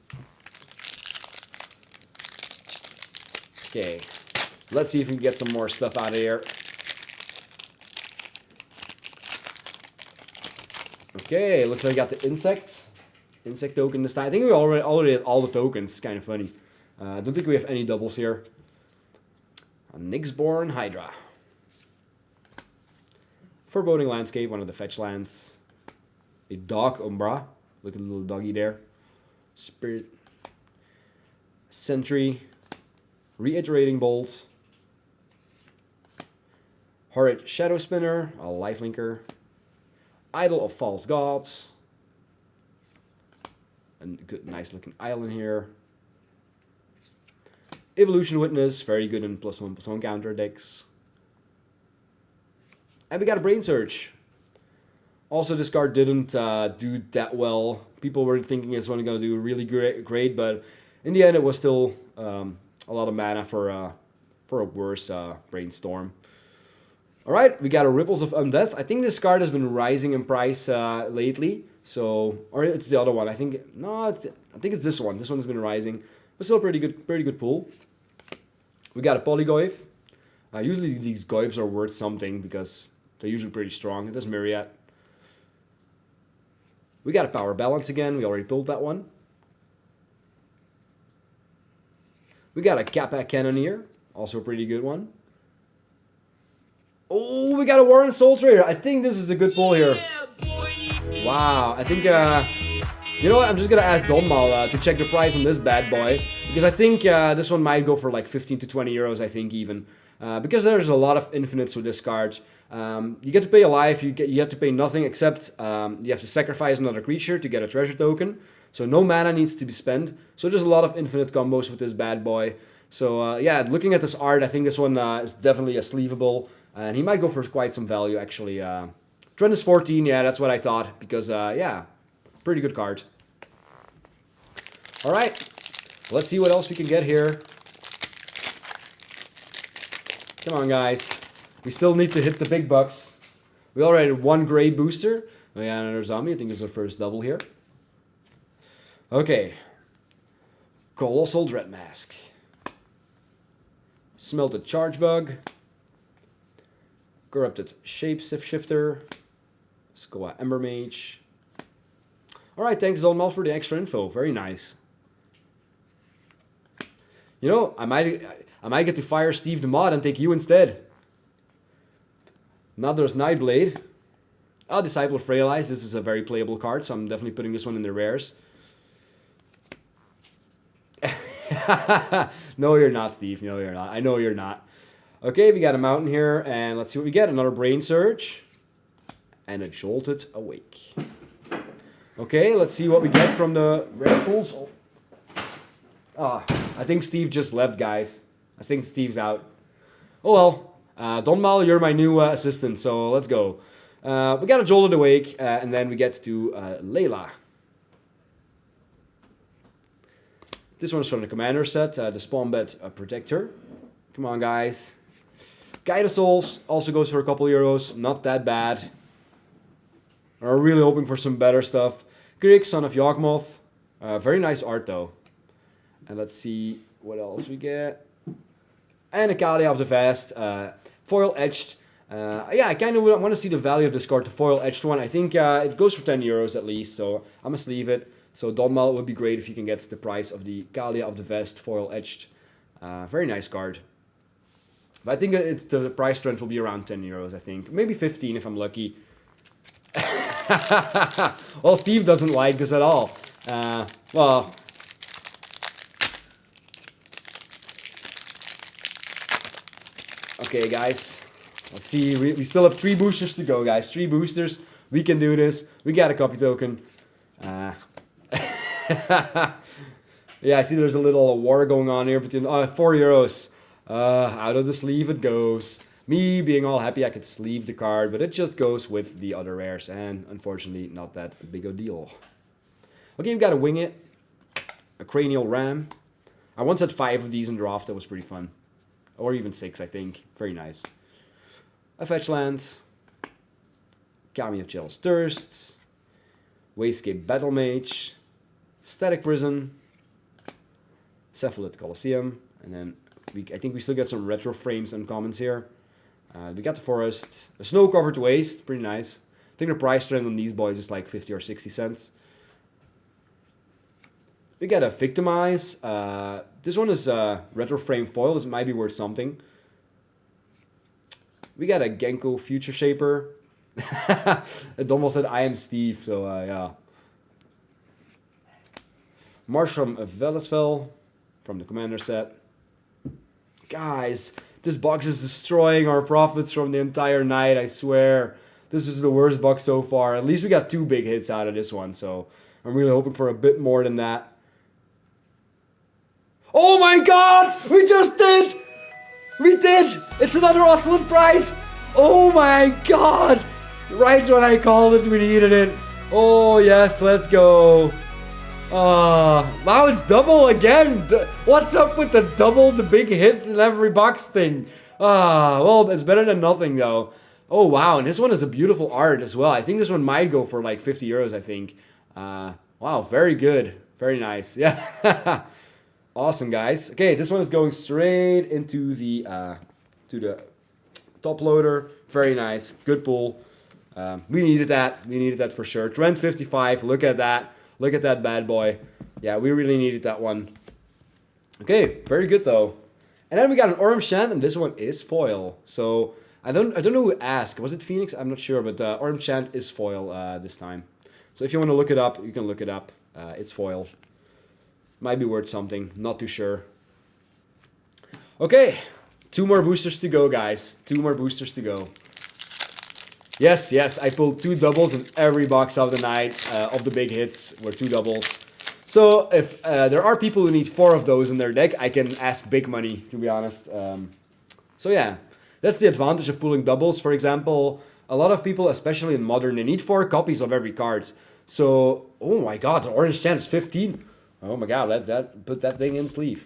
Okay, let's see if we can get some more stuff out of here. Okay, looks like we got the insect token this time. I think we already had all the tokens. It's kind of funny. I don't think we have any doubles here. A Nyxborn Hydra. Foreboding Landscape, one of the fetch lands. A Dog Umbra. Look at the little doggy there. Spirit. Sentry. Reiterating Bolt. Horrid Shadow Spinner. A Lifelinker. Idol of False Gods. A good, nice looking island here. Evolution Witness, very good in +1/+1 counter decks. And we got a Brain Surge. Also, this card didn't do that well. People were thinking it's only going to do really great, but in the end, it was still a lot of mana for a worse Brainstorm. All right, we got a Ripples of Undeath. I think this card has been rising in price lately. So, or it's the other one. I think it's this one. This one's been rising. But still pretty good pull. We got a Polygoyf. Usually these Goyfs are worth something because they're usually pretty strong. It does Myriad. We got a Power Balance again. We already pulled that one. We got a Kappa Cannoneer. Also a pretty good one. Oh, we got a Warren Soul Trader. I think this is a good pull here. Wow, I think... you know what? I'm just gonna ask Donmal to check the price on this bad boy, because I think this one might go for like 15 to 20 euros. I think even because there's a lot of infinites with this card. You get to pay a life. You have to pay nothing except you have to sacrifice another creature to get a treasure token. So no mana needs to be spent. So there's a lot of infinite combos with this bad boy. So yeah, looking at this art, I think this one is definitely a sleevable. And he might go for quite some value, actually. Trend is 14, yeah, that's what I thought. Because, yeah, pretty good card. Alright, let's see what else we can get here. Come on, guys. We still need to hit the big bucks. We already had one gray booster. Oh, yeah, another zombie. I think it's our first double here. Okay. Colossal Dread Mask. Smelted Charge Bug. Corrupted Shapeshifter. Skoa Ember Mage. Alright, thanks Donmal for the extra info. Very nice. You know, I might get to fire Steve the Mod and take you instead. Now there's Nightblade. Oh, Disciple of Frail Eyes. This is a very playable card, so I'm definitely putting this one in the rares. No, you're not, Steve. No, you're not. I know you're not. Okay, we got a mountain here, and let's see what we get. Another Brain Surge. And a Jolted Awake. Okay, let's see what we get from the rare pools. Ah, I think Steve just left, guys. I think Steve's out. Oh well. Donmal, you're my new assistant, so let's go. We got a Jolted Awake, and then we get to Layla. This one is from the Commander set, the Spawn Bed Protector. Come on, guys. Guide of Souls also goes for a couple euros. Not that bad. We're really hoping for some better stuff. Krieg, Son of Yawgmoth. Very nice art, though. And let's see what else we get. And a Kalia of the Vast. Foil Etched. Yeah, I kind of want to see the value of this card, the Foil Etched one. I think it goes for 10 euros at least, so I must leave it. So Donmal, it would be great if you can get the price of the Kalia of the Vest Foil Etched. Very nice card. But I think the price trend will be around 10 euros, I think. Maybe 15 if I'm lucky. Well, Steve doesn't like this at all. Well... Okay, guys. Let's see. We still have 3 boosters to go, guys. 3 boosters. We can do this. We got a copy token. Yeah, I see there's a little war going on here between 4 euros. Out of the sleeve it goes. Me being all happy I could sleeve the card, but it just goes with the other rares, and unfortunately not that big a deal. Okay, we've got a Wing It, a Cranial Ram. I once had 5 of these in draft, that was pretty fun. Or even 6, I think. Very nice. A Fetch Land, Kami of Jealous Thirst, Wayscape Battle Mage, Static Prison, Cephalid Colosseum, and then I think we still get some retro frames and commons here. We got the Forest, a Snow Covered Waste, pretty nice. I think the price trend on these boys is like 50 or 60 cents. We got a Victimize. This one is retro frame foil. This might be worth something. We got a Genko Future Shaper. It almost said I am Steve, so yeah. Marshram of Velasfell from the Commander set. Guys, this box is destroying our profits from the entire night, I swear. This is the worst box so far. At least we got 2 big hits out of this one, so I'm really hoping for a bit more than that. Oh my god! We just did! We did! It's another Oscillant Prize! Oh my god! Right when I called it, we needed it. Oh yes, let's go. Now it's double again. What's up with the double, the big hit in every box thing? Well, it's better than nothing though. Oh wow, and this one is a beautiful art as well. I think this one might go for like 50 euros, I think. Wow, very good. Very nice. Yeah. Awesome, guys. Okay, this one is going straight into the top loader. Very nice. Good pull. We needed that. We needed that for sure. Trend 55. Look at that. Look at that bad boy. Yeah, we really needed that one. Okay, very good though. And then we got an Orm Chant, and this one is foil. So I don't know who asked. Was it Phoenix? I'm not sure, but Orm Chant is foil this time. So if you want to look it up, you can look it up. It's foil. Might be worth something. Not too sure. Okay, 2 more boosters to go, guys. 2 more boosters to go. Yes, yes, I pulled 2 doubles in every box of the night. Of the big hits were 2 doubles. So if there are people who need 4 of those in their deck, I can ask big money, to be honest. So yeah, That's the advantage of pulling doubles. For example, a lot of people, especially in Modern, they need 4 copies of every card. So, oh my god, the orange chance 15. Oh my god, put that thing in sleeve.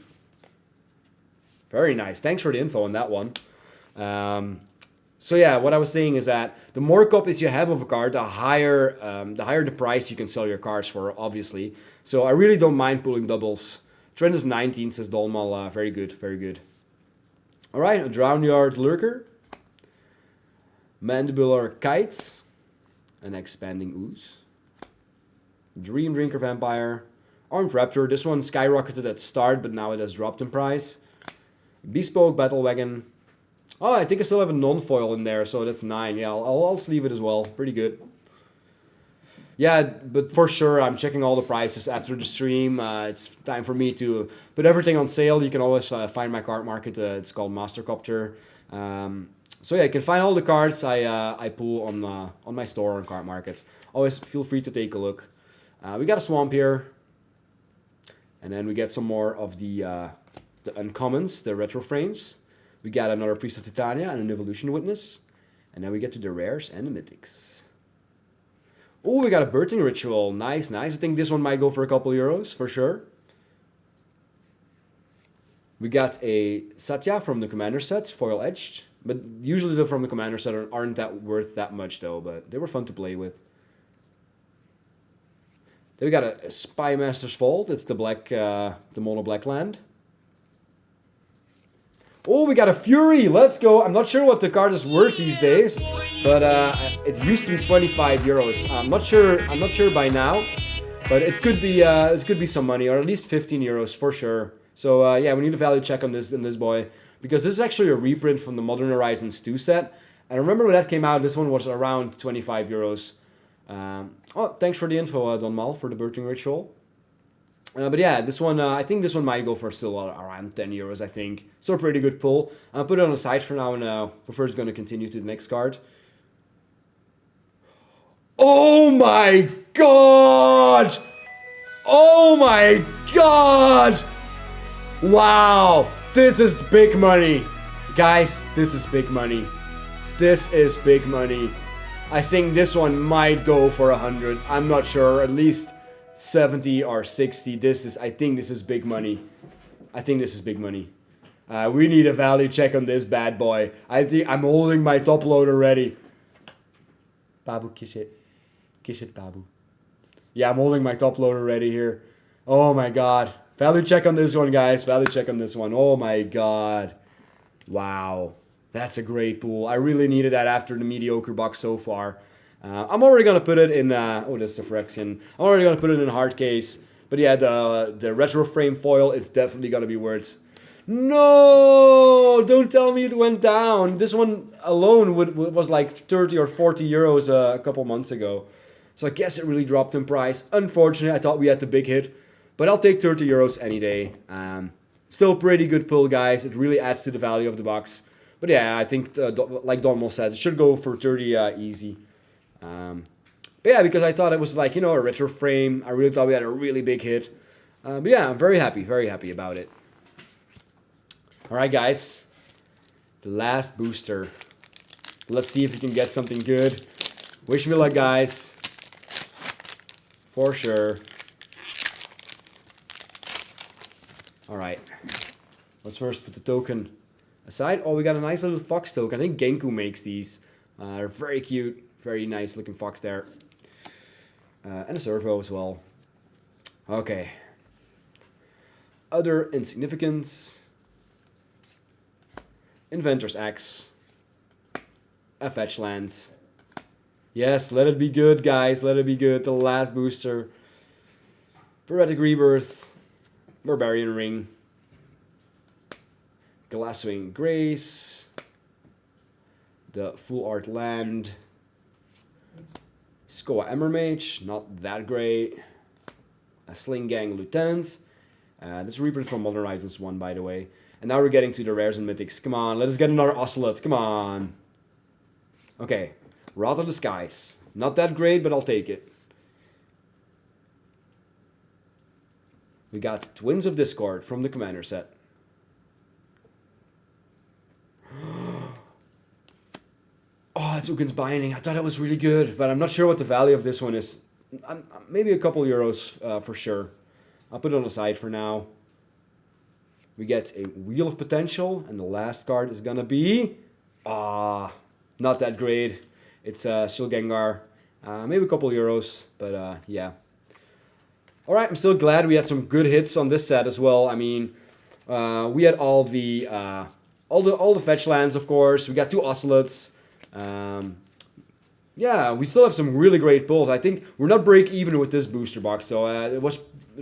Very nice. Thanks for the info on that one. So yeah, what I was saying is that the more copies you have of a card, the higher the price you can sell your cards for, obviously. So I really don't mind pulling doubles. Trend is 19, says Dolmal. Very good, very good. All right, a Drownyard Lurker, Mandibular Kite, an Expanding Ooze, Dream Drinker Vampire, Armed Raptor. This one skyrocketed at start, but now it has dropped in price. Bespoke Battle Wagon. Oh, I think I still have a non-foil in there, so that's 9. Yeah, I'll sleeve it as well. Pretty good. Yeah, but for sure, I'm checking all the prices after the stream. It's time for me to put everything on sale. You can always find my card market. It's called Mastercopter. So yeah, you can find all the cards I pull on my store on Card Market. Always feel free to take a look. We got a Swamp here. And then we get some more of the uncommons, the retro frames. We got another Priest of Titania and an Evolution Witness. And then we get to the rares and the mythics. Oh, we got a Birthing Ritual. Nice, nice. I think this one might go for a couple euros, for sure. We got a Satya from the Commander set, foil edged. But usually the from the Commander set aren't that worth that much though, but they were fun to play with. Then we got a Spy Master's Vault. It's the black, the mono black land. Oh, we got a Fury. Let's go. I'm not sure what the card is worth these days, but it used to be 25 euros. I'm not sure by now, but it could be some money, or at least 15 euros for sure. So yeah, we need a value check on this boy, because this is actually a reprint from the Modern Horizons 2 set. And remember when that came out, this one was around 25 euros. Oh, thanks for the info, Don Mal, for the Birthing Ritual. But yeah, this one, I think this one might go for still around 10 euros, I think. So a pretty good pull. I'll put it on the side for now, and we're first going to continue to the next card. Oh my god! Oh my god! Wow! This is big money! Guys, this is big money. This is big money. I think this one might go for 100. I'm not sure, at least 70 or 60. I think this is big money. I think this is big money. We need a value check on this bad boy. I think I'm holding my top loader ready. Babu, kiss it. Kiss it, Babu. Yeah, I'm holding my top loader ready here. Oh my god. Value check on this one, guys. Value check on this one. Oh my god. Wow. That's a great pool. I really needed that after the mediocre box so far. I'm already going to put it in... oh, that's the Phyrexian. I'm already going to put it in hard case. But yeah, the retro frame foil, it's definitely going to be worth... No! Don't tell me it went down. This one alone was like 30 or 40 euros a couple months ago. So I guess it really dropped in price. Unfortunately, I thought we had the big hit. But I'll take 30 euros any day. Still a pretty good pull, guys. It really adds to the value of the box. But yeah, I think, like Donmo said, it should go for 30 easy. But yeah, because I thought it was like, a retro frame. I really thought we had a really big hit. But yeah, I'm very happy about it. Alright, guys. The last booster. Let's see if we can get something good. Wish me luck, guys. For sure. Alright. Let's first put the token aside. Oh, we got a nice little fox token. I think Genku makes these. They're very cute. Very nice looking fox there. And a servo as well. Okay. Other insignificance. Inventor's Axe. A fetch land. Yes, let it be good, guys. Let it be good. The last booster. Poetic Rebirth. Barbarian Ring. Glasswing Grace. The Full Art Land. Skoa Emmermage, not that great. A Sling Gang Lieutenant. This is a reprint from Modern Horizons 1, by the way. And now we're getting to the rares and mythics. Come on, let us get another Ocelot. Come on. Okay, Wrath of the Skies. Not that great, but I'll take it. We got Twins of Discord from the Commander set. Zugen's Binding. I thought it was really good, but I'm not sure what the value of this one is. Maybe a couple euros for sure. I'll put it on the side for now. We get a Wheel of Potential, and the last card is gonna be... not that great. It's Shilgengar. Maybe a couple euros, but yeah. Alright, I'm still glad we had some good hits on this set as well. I mean, we had all the fetch lands, of course. We got 2 Ocelots. Yeah, we still have some really great pulls. I think we're not break even with this booster box, so it was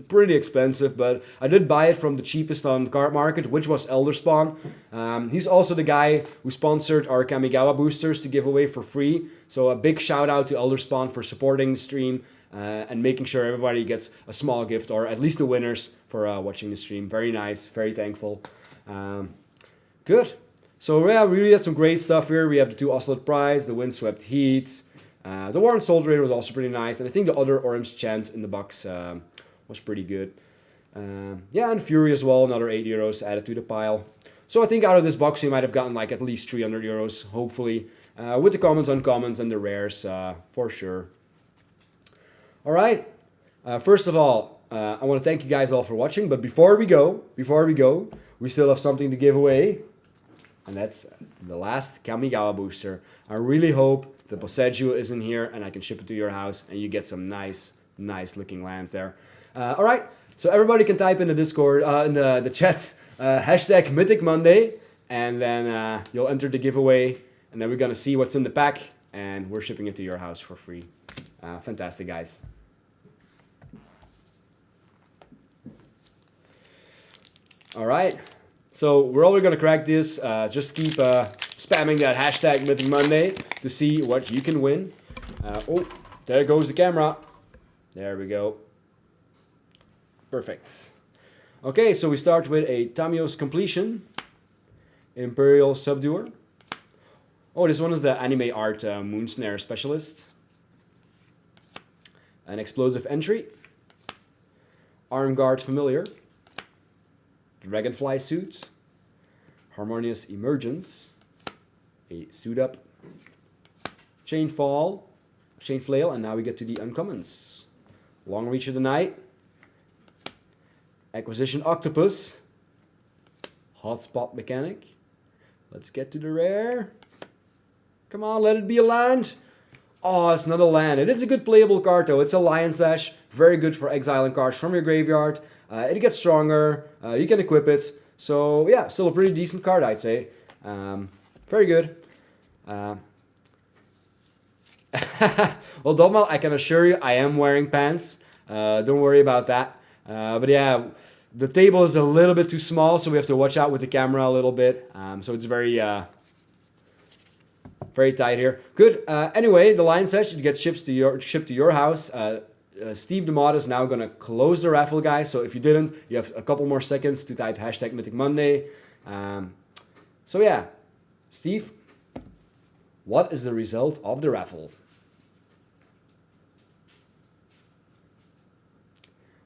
pretty expensive, but I did buy it from the cheapest on the card market, which was Elder Spawn. He's also the guy who sponsored our Kamigawa boosters to give away for free. So a big shout out to Elder Spawn for supporting the stream and making sure everybody gets a small gift, or at least the winners for watching the stream. Very nice, very thankful. Good. So yeah, we really had some great stuff here. We have the 2 Ocelot Prize, the Windswept Heat. The Warren Soldier was also pretty nice, and I think the other Orim's Chant in the box was pretty good. Yeah, and Fury as well, another 8 euros added to the pile. So I think out of this box we might have gotten like at least 300 euros, hopefully, with the commons, uncommons, and the rares for sure. Alright, first of all, I want to thank you guys all for watching, but before we go, we still have something to give away. And that's the last Kamigawa booster. I really hope the Poseidon is in here and I can ship it to your house and you get some nice looking lands there. Alright, so everybody can type in the Discord, in the chat, hashtag Mythic Monday, and then you'll enter the giveaway, and then we're gonna see what's in the pack, and we're shipping it to your house for free. Fantastic, guys. Alright. So we're only going to crack this. Just keep spamming that hashtag Mythic Monday to see what you can win. Oh, there goes the camera. There we go. Perfect. Okay, so we start with a Tamiyo's Completion. Imperial Subduer. Oh, this one is the anime art Moonsnare Specialist. An Explosive Entry. Armguard Familiar. Dragonfly Suit, Harmonious Emergence, a Suit Up, Chain Flail, and now we get to the uncommons. Long Reach of the Night, Acquisition Octopus, Hotspot Mechanic. Let's get to the rare. Come on, let it be a land. Oh, it's not a land. It is a good playable card though. It's a Lion Sash, very good for exiling cards from your graveyard. It gets stronger, you can equip it, so yeah, still a pretty decent card, I'd say. Very good. Well, Dogmal, I can assure you I am wearing pants, don't worry about that. But yeah, the table is a little bit too small, so we have to watch out with the camera a little bit, so it's very tight here. Good, anyway, the Lion Sash, it gets shipped to your house. Steve the Mod is now going to close the raffle, guys. So if you didn't, you have a couple more seconds to type hashtag Mythic Monday. So yeah, Steve, what is the result of the raffle?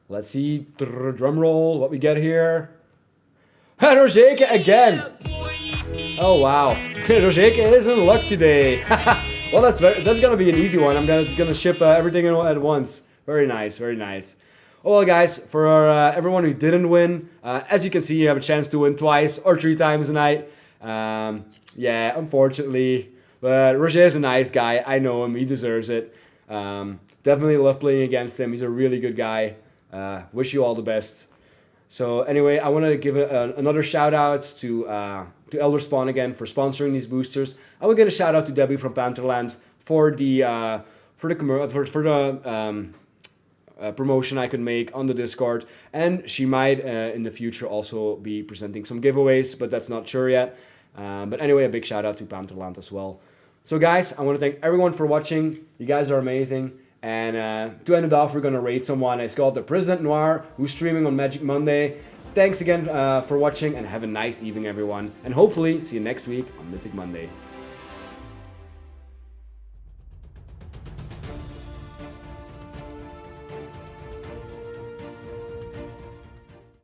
Let's see, drum roll, what we get here. Rojeka again! Oh wow, Rojeka is in luck today. Well, that's going to be an easy one. I'm just going to ship everything at once. Very nice, very nice. Oh, well, guys, for everyone who didn't win, as you can see, you have a chance to win twice or 3 times a night. Yeah, unfortunately. But Roger is a nice guy. I know him. He deserves it. Definitely love playing against him. He's a really good guy. Wish you all the best. So anyway, I want to give another shout out to Elder Spawn again for sponsoring these boosters. I will give a shout out to Debbie from Pantherland for the promotion I could make on the Discord, and she might in the future also be presenting some giveaways, but that's not sure yet. But anyway, a big shout out to Pantherland as well. So guys, I want to thank everyone for watching. You guys are amazing. And to end it off, we're going to raid someone. It's called the President Noir, who's streaming on Magic Monday. Thanks again for watching, and have a nice evening, everyone. And hopefully see you next week on Mythic Monday.